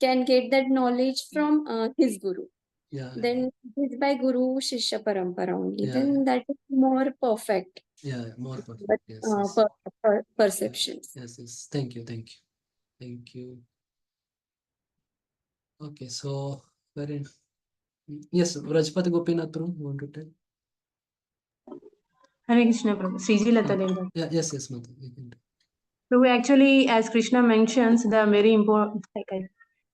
can get that knowledge from his Guru. Yeah. Then it is by Guru Shishya Parampara only. Yeah. Then that is more perfect. Yeah. More perfect. But Yes. Yes. perceptions. Yes. Yes. Thank you. Thank you. Thank you. Okay. So very. Yes, Rajpati Gopinath Prabhu, you want to tell? Hare Krishna Prabhu. Sriji Lata Devda. Yeah. Yes. Yes, Mata. You can do. Prabhu, actually, as Krishna mentions, the very important,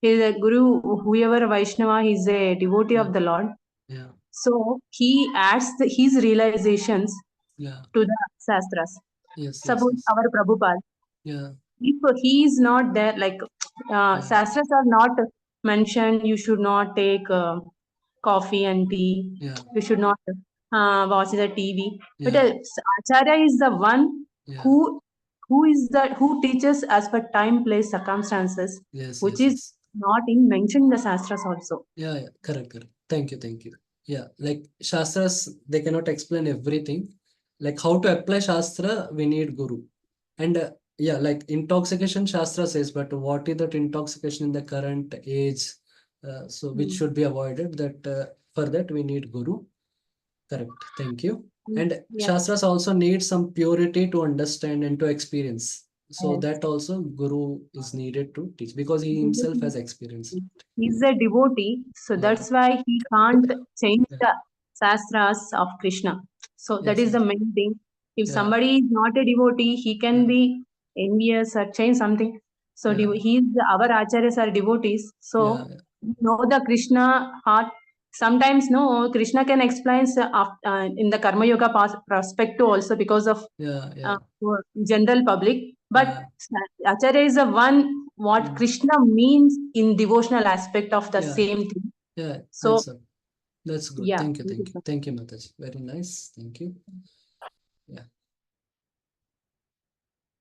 he is a guru, whoever Vaishnava, he is a devotee Yeah. of the Lord. Yeah. So he adds his realizations Yeah. to the Shastras. Yes. Yes. Suppose Yes. our Prabhupada, Yeah. if he is not there, like Yeah. Shastras are not mentioned, you should not take coffee and tea, Yeah. you should not watch the TV. But Yeah. Acharya is the one Yeah. who teaches as per time, place, circumstances, Yes. which Yes. is Yes. not in mentioned in the Shastras also. Yeah. Yeah. Correct. Correct. Thank you. Thank you. Yeah. Like Shastras, they cannot explain everything. Like how to apply Shastra, we need Guru. And yeah, like intoxication, Shastra says, but what is that intoxication in the current age? So which should be avoided. That for that we need Guru. Correct. Thank you. And Yeah. Shastras also need some purity to understand and to experience. So Yes. that also Guru is needed to teach, because he himself has experienced. He's a devotee, so Yeah. that's why he can't change Yeah. the Shastras of Krishna. So that Yes. is the Yes. main thing. If Yeah. somebody is not a devotee, he can Yeah. be envious or change something. So Yeah. our acharyas are devotees. So Yeah. know the Krishna heart. Sometimes no, Krishna can explain in the Karma Yoga perspective also, because of Yeah. Yeah. general public. But Yeah. Acharya is the one what Mm. Krishna means in devotional aspect of the Yeah. same thing. Yeah. So That's good. yeah, Thank you. Thank you. Thank you, Mataji. Very nice. Thank you. Yeah.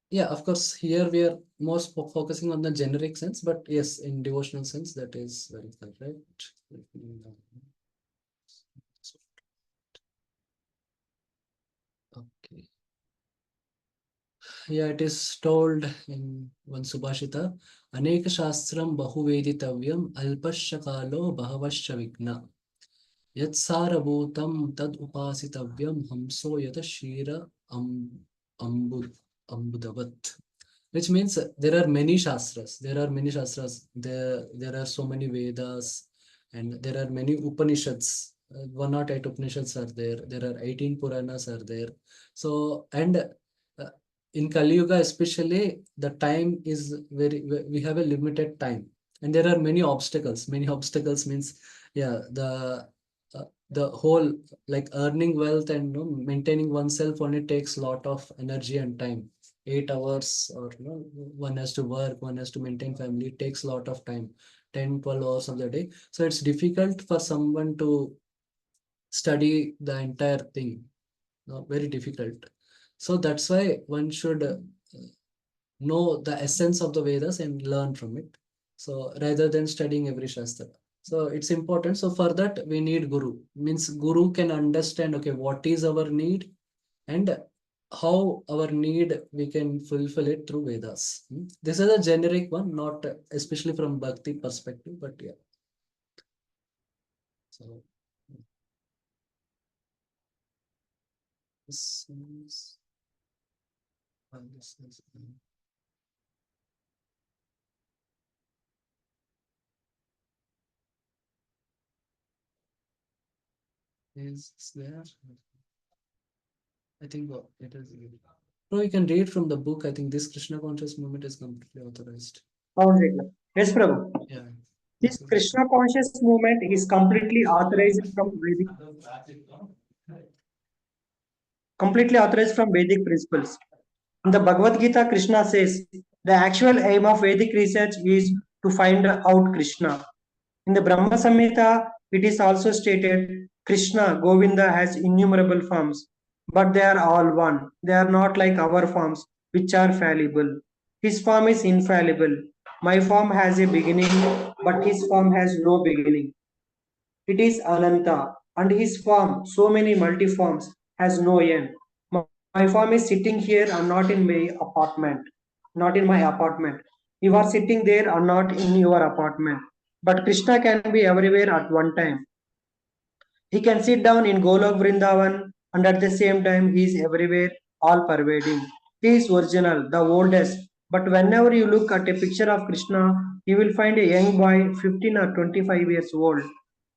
Yeah, of course, here we are most focusing on the generic sense, but yes, in devotional sense, that is very correct. Okay. Yeah, it is told in one Subhashita, Aneka Shastram Bahu Veditavyam Alpasya Kalo Bahavasya Vigna. Yat sarabhutam tad upasitavyam hamso yata shira ambudavat. Which means there are many shastras. There are so many Vedas, and there are many Upanishads. 108 Upanishads are there. There are 18 Puranas are there. So, and in Kali Yuga especially, the time is we have a limited time, and there are many obstacles. Many obstacles means, yeah, the whole, like, earning wealth and, maintaining oneself only takes lot of energy and time. 8 hours, or, one has to work, one has to maintain family. It takes a lot of time, 10-12 hours of the day. So it's difficult for someone to study the entire thing. Very difficult. So that's why one should know the essence of the Vedas and learn from it. So rather than studying every Shastra. So it's important. So for that, we need Guru. Means Guru can understand, okay, what is our need, and how our need we can fulfill it through Vedas. This is a generic one, not especially from Bhakti perspective, but yeah. So this is, is there. I think it is. No, you can read from the book. I think this Krishna conscious movement is completely authorized. Yes, Prabhu. Yeah. This Krishna conscious movement is completely authorized from Vedic principles. In the Bhagavad Gita, Krishna says the actual aim of Vedic research is to find out Krishna. In the Brahma Samhita, it is also stated Krishna, Govinda has innumerable forms, but they are all one. They are not like our forms, which are fallible. His form is infallible. My form has a beginning, but his form has no beginning. It is Ananta, and his form, so many multiforms, has no end. My form is sitting here and not in my apartment. Not in my apartment. You are sitting there and not in your apartment. But Krishna can be everywhere at one time. He can sit down in Golok Vrindavan, and at the same time he is everywhere, all pervading. He is original, the oldest. But whenever you look at a picture of Krishna, you will find a young boy, 15 or 25 years old.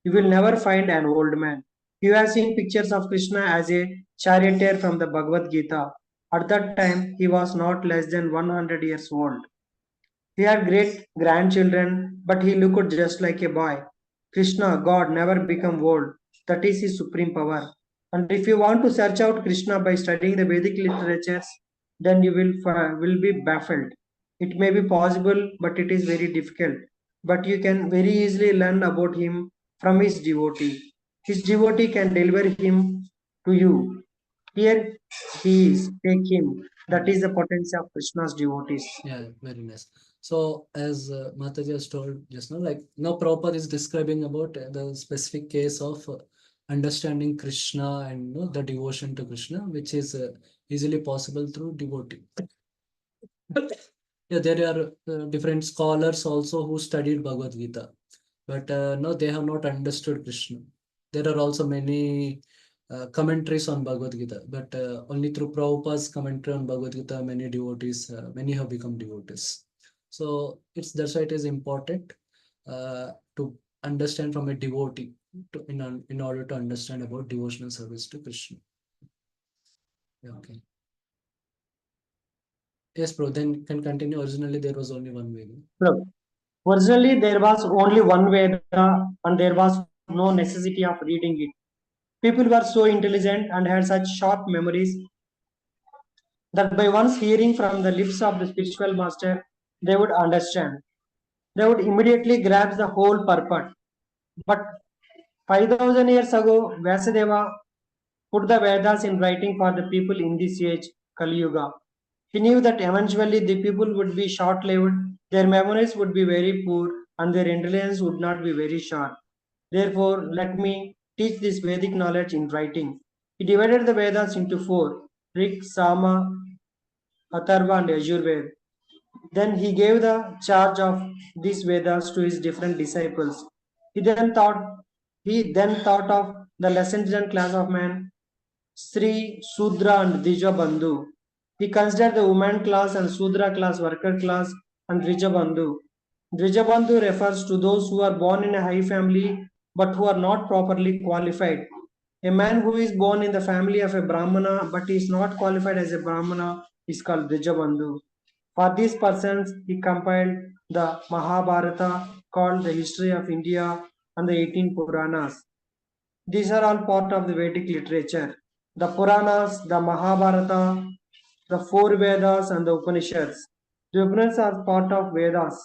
You will never find an old man. You have seen pictures of Krishna as a charioteer from the Bhagavad Gita. At that time, he was not less than 100 years old. He had great grandchildren, but he looked just like a boy. Krishna, God, never become old. That is his supreme power. And if you want to search out Krishna by studying the Vedic literatures, then you will be baffled. It may be possible, but it is very difficult. But you can very easily learn about him from his devotee. His devotee can deliver him to you. Here he is, take him. That is the potential of Krishna's devotees. Yeah, very nice. So as Mataji has told just now, like now Prabhupada is describing about the specific case of understanding Krishna and, the devotion to Krishna, which is easily possible through devotee. Yeah, there are different scholars also who studied Bhagavad Gita, but no, they have not understood Krishna. There are also many commentaries on Bhagavad Gita, but only through Prabhupada's commentary on Bhagavad Gita, many devotees, many have become devotees. So that's why it is important to understand from a devotee in order to understand about devotional service to Krishna. Yeah, okay. Yes, bro. Then you can continue. Originally, there was only one way. Look, originally there was only one Veda and there was no necessity of reading it. People were so intelligent and had such sharp memories that by once hearing from the lips of the spiritual master, they would understand. They would immediately grasp the whole purport. But 5000 years ago, Vyasadeva put the Vedas in writing for the people in this age, Kali Yuga. He knew that eventually the people would be short lived, their memories would be very poor, and their intelligence would not be very sharp. Therefore, let me teach this Vedic knowledge in writing. He divided the Vedas into four: Rig, Sama, Atharva, and Yajurveda. Then he gave the charge of these Vedas to his different disciples. He then taught He then thought of the less intelligent class of man, Sri, Sudra and Dijabandhu. He considered the woman class and Sudra class, worker class and Dijabandhu. Dijabandhu refers to those who are born in a high family but who are not properly qualified. A man who is born in the family of a Brahmana but is not qualified as a Brahmana is called Dijabandhu. For these persons, he compiled the Mahabharata, called the History of India, and the 18 Puranas. These are all part of the Vedic literature. The Puranas, the Mahabharata, the four Vedas, and the Upanishads. The Upanishads are part of Vedas.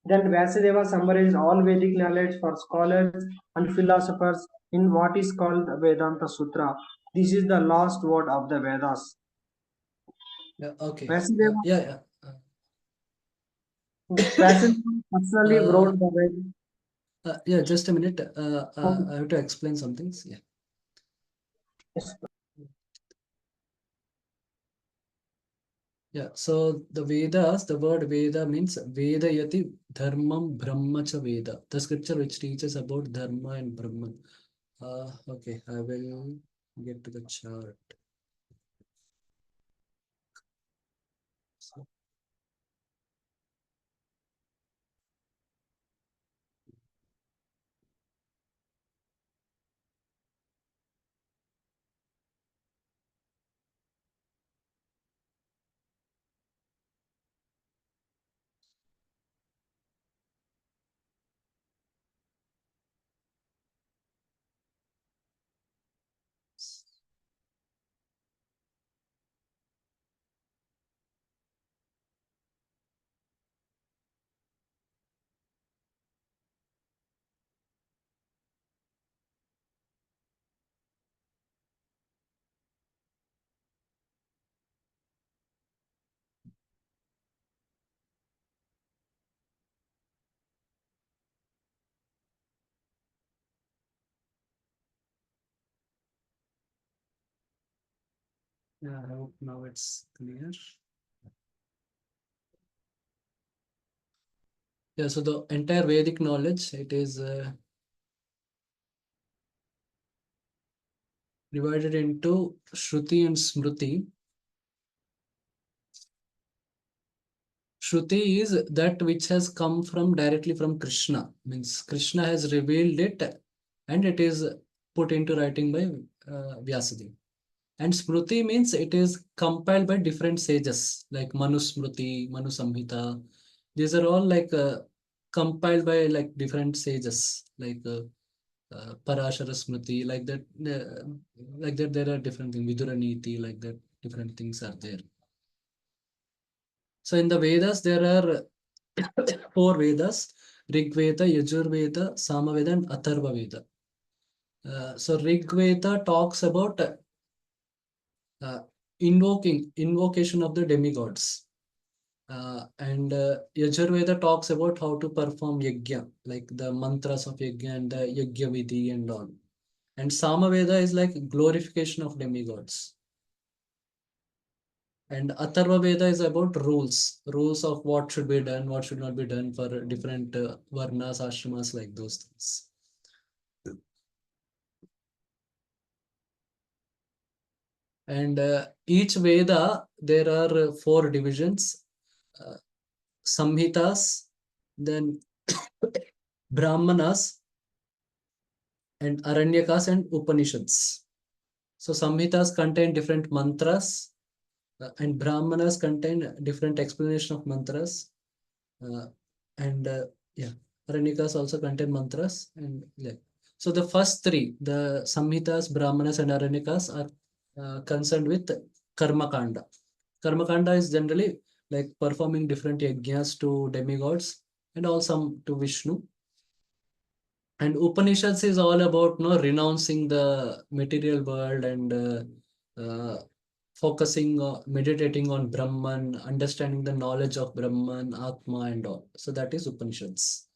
Then Vyasadeva summarized all Vedic knowledge for scholars and philosophers in what is called the Vedanta Sutra. This is the last word of the Vedas. Yeah, okay. Vyasadeva, Yeah. Vyasadeva personally wrote the Vedas. Yeah, just a minute. I have to explain some things. Yeah. Yes. Yeah, so the Vedas, the word Veda means Vedayati Dharmam Brahma cha Veda. The scripture which teaches about Dharma and Brahman. Okay, I will get to the chart. So, yeah, I hope now it's clear. Yeah, so the entire Vedic knowledge, it is divided into Shruti and Smriti. Shruti is that which has come from directly from Krishna. Means Krishna has revealed it and it is put into writing by Vyasadeva. And Smriti means it is compiled by different sages like Manu Smriti, Manu Samhita. These are all like compiled by like different sages like Parashara Smriti, like that. Like that, there are different things. Vidura Niti, like that, different things are there. So in the Vedas, there are four Vedas: Rig Veda, Yajur Veda, Sama Veda, and Atharva Veda. So Rig Veda talks about invocation of the demigods. And Yajurveda talks about how to perform yajna, like the mantras of yajna and the yajna vidhi and all. And Samaveda is like glorification of demigods. And Atharva Veda is about rules of what should be done, what should not be done for different varnas, ashramas, like those things. And each Veda, there are four divisions: Samhitas, then Brahmanas, and Aranyakas and Upanishads. So Samhitas contain different mantras, and Brahmanas contain different explanation of mantras, and Aranyakas also contain mantras, and like so. The first three, the Samhitas, Brahmanas, and Aranyakas, are concerned with Karma Kanda. Karma Kanda is generally like performing different yajnas to demigods and also to Vishnu. And Upanishads is all about renouncing the material world and focusing on meditating on Brahman, understanding the knowledge of Brahman, Atma, and all. So that is Upanishads.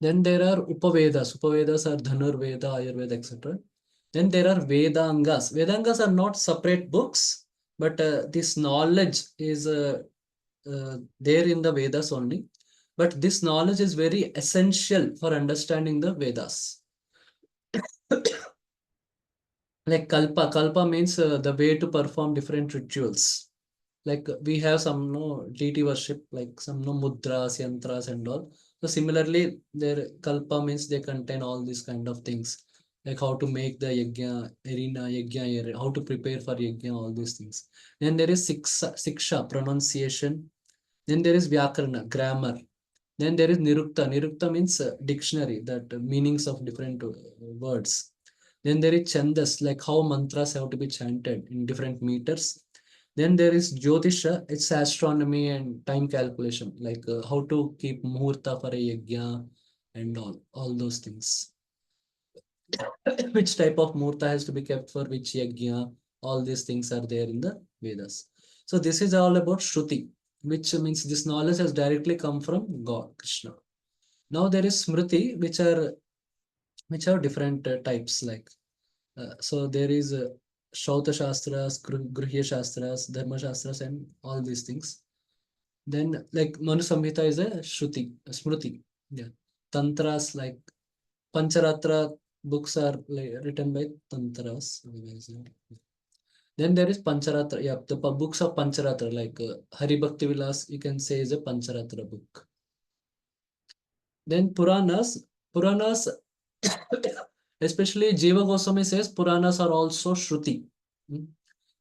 Then there are Upavedas. Upavedas are Dhanurveda, Ayurveda, etc. Then there are Vedangas. Vedangas are not separate books, but this knowledge is there in the Vedas only. But this knowledge is very essential for understanding the Vedas. Like kalpa means the way to perform different rituals. Like we have some deity worship, like some mudras, yantras and all. So similarly, their kalpa means they contain all these kind of things, like how to make the yajna arena, how to prepare for yajna, all these things. Then there is siksha, pronunciation. Then there is vyakarana, grammar. Then there is nirukta. Nirukta means dictionary, that meanings of different words. Then there is chandas, like how mantras have to be chanted in different meters. Then there is Jyotisha, it's astronomy and time calculation, like how to keep muhurta for a yajna and all those things. Which type of muhurta has to be kept for which yajna, all these things are there in the Vedas. So this is all about Shruti, which means this knowledge has directly come from God, Krishna. Now there is Smriti, which are different types, like so there is Shauta Shastras, Gruhya Shastras, Dharma Shastras, and all these things. Then, like Manu Samhita is a Shruti, a Smriti. Yeah. Tantras, like Pancharatra books are written by Tantras. Then there is Pancharatra. Yeah, the books of Pancharatra, like Hari Bhakti Vilas, you can say is a Pancharatra book. Then Puranas, especially Jiva Goswami says Puranas are also Shruti.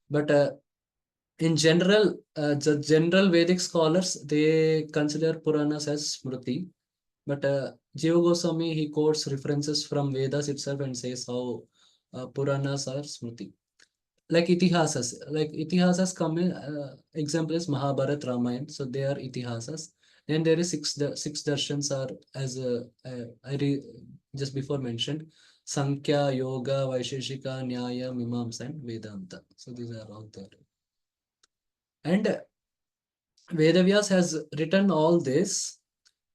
But in general, the general Vedic scholars, they consider Puranas as Smriti. But Jiva Goswami, he quotes references from Vedas itself and says how Puranas are Smriti. Like Itihasas come in, example is Mahabharat, Ramayana, so they are Itihasas. Then there is six darshans are, as just before mentioned, Sankhya, Yoga, Vaisheshika, Nyaya, Mimamsa and Vedanta. So these are all there. And Vedavyas has written all this.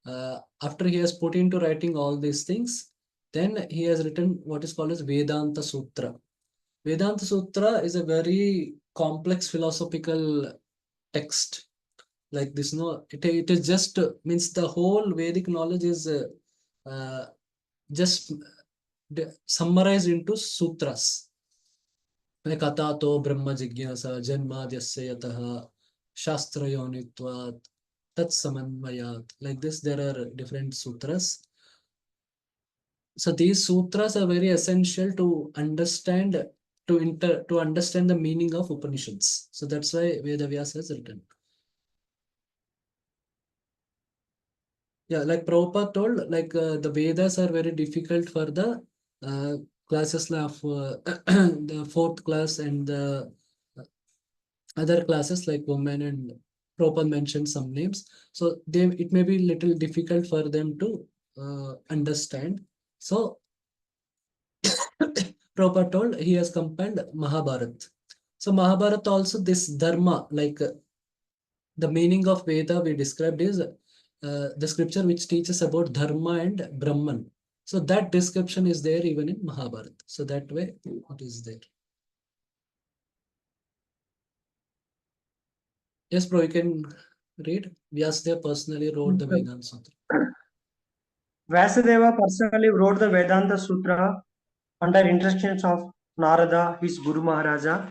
After he has put into writing all these things, then he has written what is called as Vedanta Sutra. Vedanta Sutra is a very complex philosophical text. Like this, it is just means the whole Vedic knowledge is just summarized into sutras. Like Atato Brahma Jigyasa Janmadhyasya Yataha Shastra Yonitvat Tat Samanvayat. Like this, there are different sutras. So these sutras are very essential to understand to understand the meaning of Upanishads. So that's why Vedavyas has written. Yeah, like Prabhupada told, like the Vedas are very difficult for the classes of the fourth class and the other classes like women, and Prabhupada mentioned some names. So it may be little difficult for them to understand. So Prabhupada told he has compiled Mahabharata. So Mahabharata also, this dharma, like the meaning of Veda we described is the scripture which teaches about dharma and Brahman. So that description is there even in Mahabharata. So that way it is there. Yes, bro, you can read. Vyasadeva personally wrote the Vedanta Sutra. Vyasadeva personally wrote the Vedanta Sutra under instructions of Narada, his Guru Maharaja,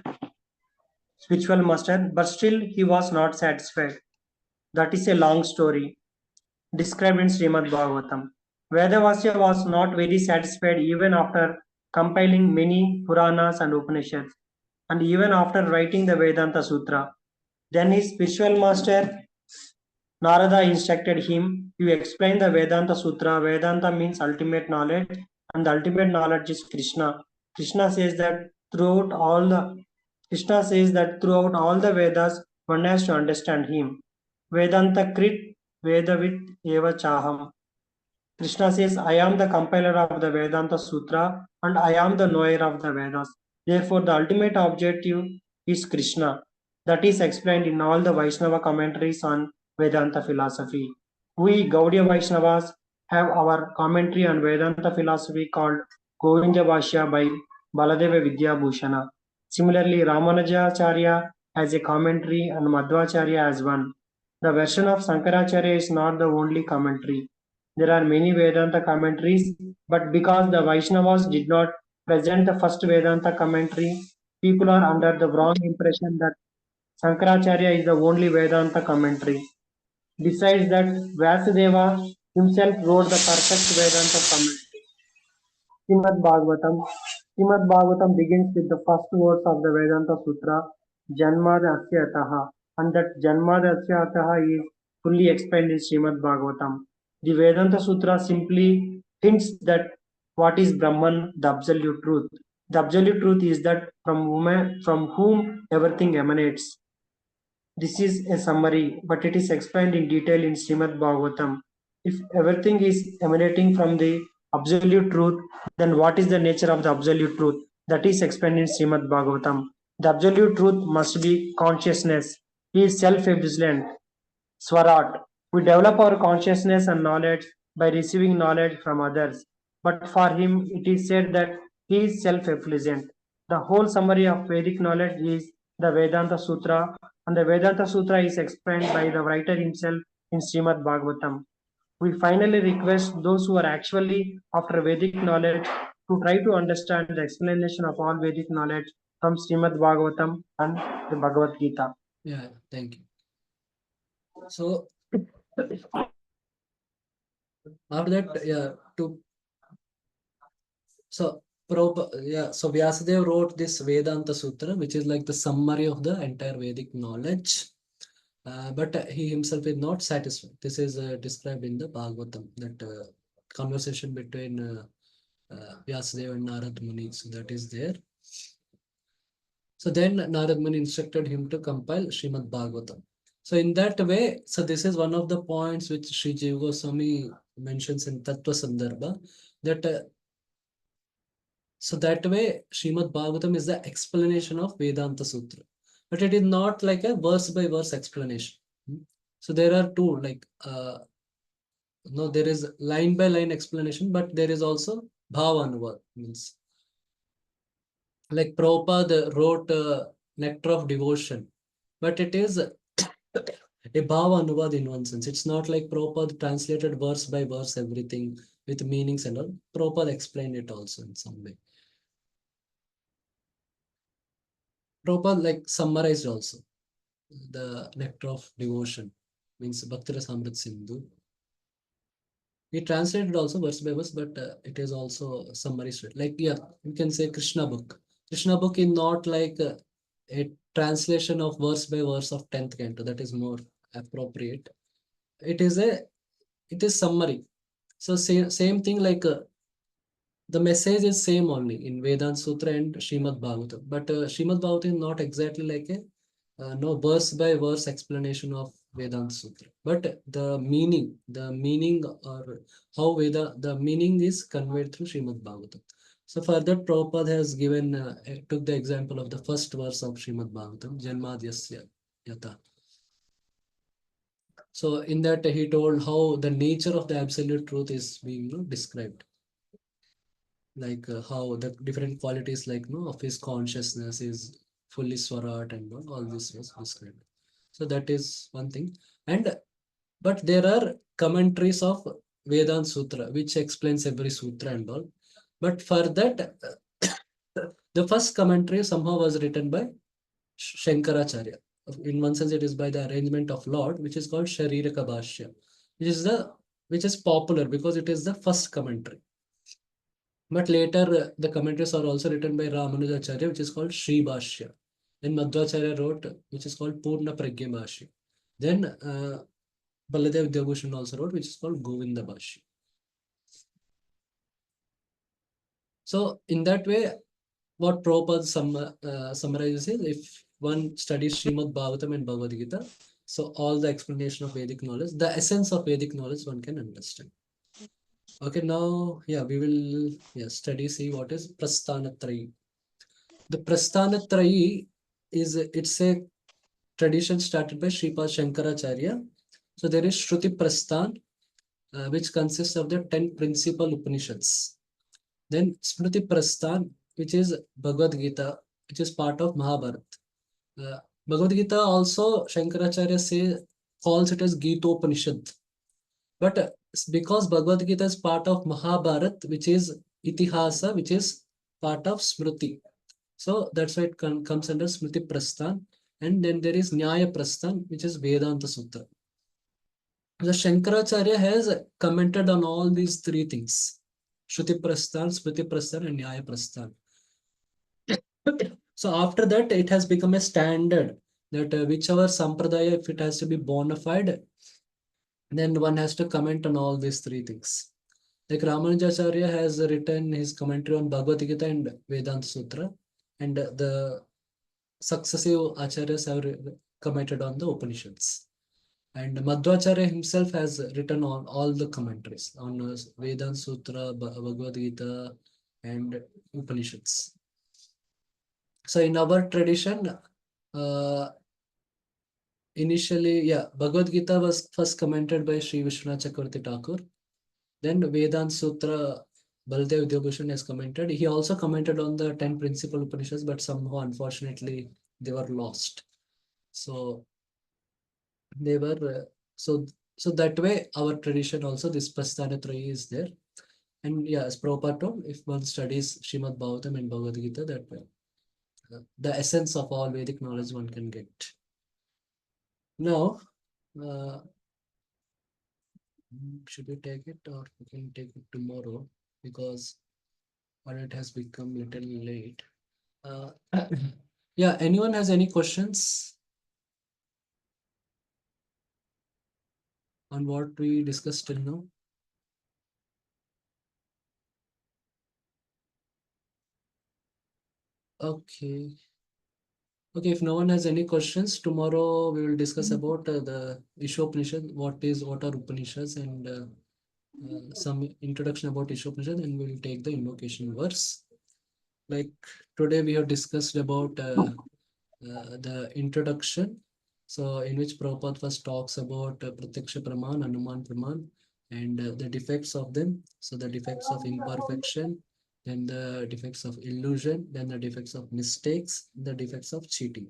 spiritual master, but still he was not satisfied. That is a long story described in Srimad Bhagavatam. Vedavasya was not very satisfied even after compiling many Puranas and Upanishads, and even after writing the Vedanta Sutra. Then his spiritual master Narada instructed him, you explain the Vedanta Sutra. Vedanta means ultimate knowledge, and the ultimate knowledge is Krishna. Krishna says that throughout all the Vedas, one has to understand him. Vedanta Krit Vedavit Eva Chaham. Krishna says, I am the compiler of the Vedanta Sutra and I am the knower of the Vedas. Therefore, the ultimate objective is Krishna. That is explained in all the Vaishnava commentaries on Vedanta philosophy. We Gaudiya Vaishnavas have our commentary on Vedanta philosophy called Govinda Bhashya by Baladeva Vidya Bhushana. Similarly, Ramanujacharya has a commentary and Madhvacharya has one. The version of Shankaracharya is not the only commentary. There are many Vedanta commentaries, but because the Vaishnavas did not present the first Vedanta commentary, people are under the wrong impression that Shankaracharya is the only Vedanta commentary. Besides that, Vyasadeva himself wrote the perfect Vedanta commentary. Srimad Bhagavatam. Srimad Bhagavatam begins with the first words of the Vedanta Sutra, Janmadasya Ataha, and that Janmadasya Ataha is fully explained in Srimad Bhagavatam. The Vedanta Sutra simply hints that what is Brahman, the absolute truth. The absolute truth is that from whom everything emanates. This is a summary, but it is explained in detail in Srimad Bhagavatam. If everything is emanating from the absolute truth, then what is the nature of the absolute truth? That is explained in Srimad Bhagavatam. The absolute truth must be consciousness. He is self-vigilant. Swarat. We develop our consciousness and knowledge by receiving knowledge from others. But for him, it is said that he is self-effulgent. The whole summary of Vedic knowledge is the Vedanta Sutra, and the Vedanta Sutra is explained by the writer himself in Srimad Bhagavatam. We finally request those who are actually after Vedic knowledge to try to understand the explanation of all Vedic knowledge from Srimad Bhagavatam and the Bhagavad Gita. Yeah, thank you. So after that, so Vyasadeva wrote this Vedanta Sutra, which is like the summary of the entire Vedic knowledge. But he himself is not satisfied. This is described in the Bhagavatam, that conversation between Vyasadeva and Narad Muni. So that is there. So then Narad Muni instructed him to compile Srimad Bhagavatam. So in that way, so this is one of the points which Sri Jiva Goswami mentions in Tattva Sandarbha, that so that way Srimad Bhagavatam is the explanation of Vedanta Sutra. But it is not like a verse by verse explanation. So there are two, like no, there is line by line explanation, but there is also Bhavanuvad, means like Prabhupada wrote Nectar of Devotion, but it is a Bhavanuvad in one sense. It's not like Prabhupada translated verse by verse everything with meanings and all. Prabhupada explained it also in some way. Prabhupada like summarized also the Nectar of Devotion, means Bhakti Rasamrit Sindhu. He translated also verse by verse, but it is also summarized. Like, yeah, you can say Krishna book. Krishna book is not like a translation of verse by verse of 10th canto. That is more appropriate. It is summary. So same thing, like the message is same only in Vedanta Sutra and Srimad Bhagavatam. But Srimad Bhagavatam is not exactly like a no verse by verse explanation of Vedanta Sutra. But the meaning or how the meaning is conveyed through Srimad Bhagavatam. So for that, Prabhupada has given, took the example of the first verse of Srimad Bhagavatam, Janmadhyasya Yata. So in that he told how the nature of the absolute truth is being described. Like how the different qualities like of his consciousness is fully swarat and all this was described. So that is one thing. But there are commentaries of Vedanta Sutra which explains every sutra and all. But for that, the first commentary somehow was written by Shankaracharya. In one sense, it is by the arrangement of Lord, which is called Shariraka Bhashya, which is popular because it is the first commentary. But later, the commentaries are also written by Ramanujacharya, which is called Sri Bhashya. Then Madhvacharya wrote, which is called Purna Pragya Bhashya. Then Baladev Vidyabhushan also wrote, which is called Govinda Bhashya. So in that way, what Prabhupada summarizes is, if one studies Srimad Bhagavatam and Bhagavad Gita, so all the explanation of Vedic knowledge, the essence of Vedic knowledge one can understand. Okay, now, we will see what is Prasthanatrayi. The Prasthanatrayi it's a tradition started by Sripad Shankaracharya. So there is Shruti Prasthan, which consists of the 10 principal Upanishads. Then Smriti Prasthan, which is Bhagavad Gita, which is part of Mahabharata. Bhagavad Gita also Shankaracharya calls it as Gita-Upanishad. But because Bhagavad Gita is part of Mahabharat, which is Itihasa, which is part of Smriti. So that's why it comes under Smriti Prasthan. And then there is Nyaya Prasthan, which is Vedanta Sutra. The Shankaracharya has commented on all these three things: Shruti Prasthan, Smriti Prasthan, and Nyaya Prasthan. So after that, it has become a standard that whichever sampradaya, if it has to be bona fide, then one has to comment on all these three things. Like Ramanujacharya has written his commentary on Bhagavad Gita and Vedanta Sutra, and the successive acharyas have commented on the Upanishads. And Madhvacharya himself has written on all the commentaries on Vedanta Sutra, Bhagavad Gita, and Upanishads. So in our tradition, initially, Bhagavad Gita was first commented by Sri Vishwanath Chakravarti Thakur. Then Vedanta Sutra, Baldev Vidyabhushan has commented. He also commented on the 10 principal Upanishads, but somehow, unfortunately, they were lost. So they were so that way our tradition also, this Prasthanatrayi is there. And as Prabhupada told, if one studies Srimad Bhagavatam and Bhagavad Gita, that way the essence of all Vedic knowledge one can get. Now, should we take it, or we can take it tomorrow, because it has become little late. Anyone has any questions on what we discussed till now? Okay. Okay, if no one has any questions, tomorrow we will discuss about the Ishopanishad, what are Upanishads, and some introduction about Ishopanishad, and we will take the invocation verse. Like today we have discussed about the introduction, so in which Prabhupada first talks about Pratyaksha Praman, Anuman Praman, and the defects of them. So the defects of imperfection, then the defects of illusion, then the defects of mistakes, the defects of cheating.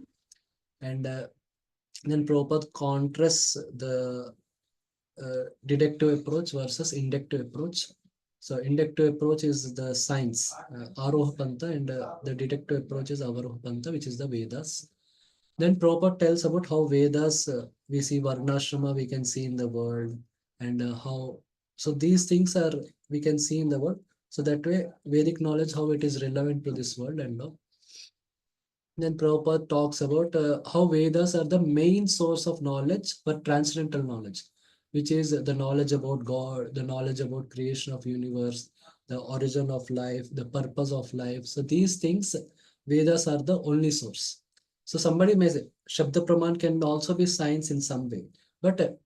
And then Prabhupada contrasts the deductive approach versus inductive approach. So inductive approach is the science, Aroha Pantha, and the deductive approach is Avaroha Pantha, which is the Vedas. Then Prabhupada tells about how Vedas, we see Varnashrama, we can see in the world, and how, so these things are, we can see in the world. So that way, Vedic knowledge, how it is relevant to this world and all. Then Prabhupada talks about how Vedas are the main source of knowledge for transcendental knowledge, which is the knowledge about God, the knowledge about creation of universe, the origin of life, the purpose of life. So these things, Vedas are the only source. So somebody may say, Shabda Praman can also be science in some way, but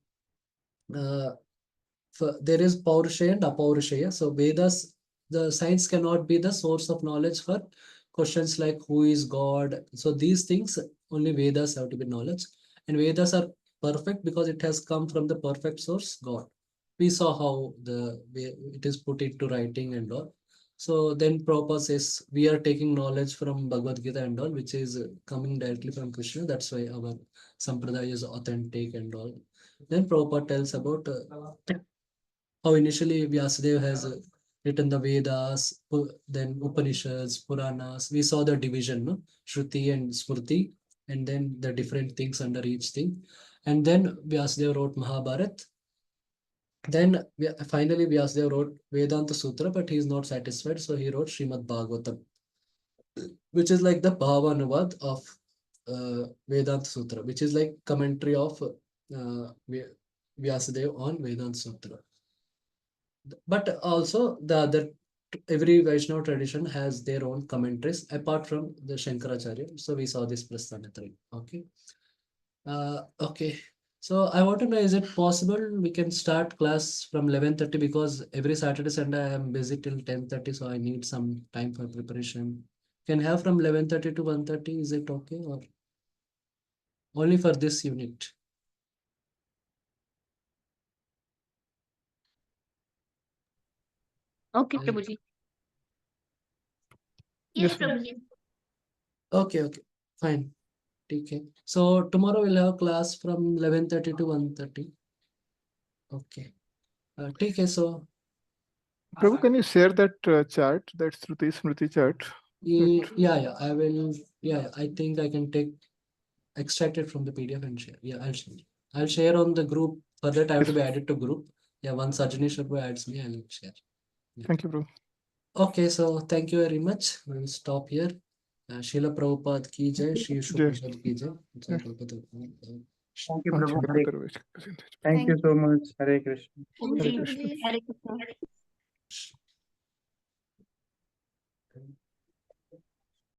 there is Paurusheya and Apaurusheya. So Vedas, the science cannot be the source of knowledge for questions like who is God. So these things, only Vedas have to be knowledge. And Vedas are perfect because it has come from the perfect source, God. We saw how it is put into writing and all. So then Prabhupada says, we are taking knowledge from Bhagavad Gita and all, which is coming directly from Krishna. That's why our Sampradaya is authentic and all. Then Prabhupada tells about how initially Vyasadeva has written the Vedas, then Upanishads, Puranas. We saw the division, no? Shruti and Smriti, and then the different things under each thing. And then Vyasadeva wrote Mahabharat. Then finally Vyasadeva wrote Vedanta Sutra, but he is not satisfied, so he wrote Srimad Bhagavatam, which is like the Bhavanuvad of Vedanta Sutra, which is like commentary of Vyasadeva on Vedanta Sutra. But also the other, every Vaishnava tradition has their own commentaries apart from the Shankaracharya. So we saw this Prasthanatraya. Okay. Okay. So I want to know, is it possible we can start class from 11:30, because every Saturday, Sunday I am busy till 10:30, so I need some time for preparation. Can have from 11:30 to 1:30. Is it okay, or only for this unit? Okay, Uh, Prabhuji. Yes, Yes, Prabhuji. Okay, fine. Okay. So tomorrow we'll have class from 11:30 to 1:30. Okay. Okay. So Prabhu, can you share that chart, that Shruti Smriti chart? yeah, I will. Yeah, I think I can extract it from the PDF and share. Yeah, I'll share on the group. For that, I have to be added to group. Yeah, once Ajni Sharma adds me, I'll share. Yeah. Thank you, Prabhu. Okay, so thank you very much. We will stop here. Srila Prabhupada ki jai, Shri Ishopanishad ki jai. Jai Prabhupada. Thank you, Prabhu. Hare Prabhu. Thank you so much. Hare Krishna. Thank Hare you. Krishna. Hare Krishna.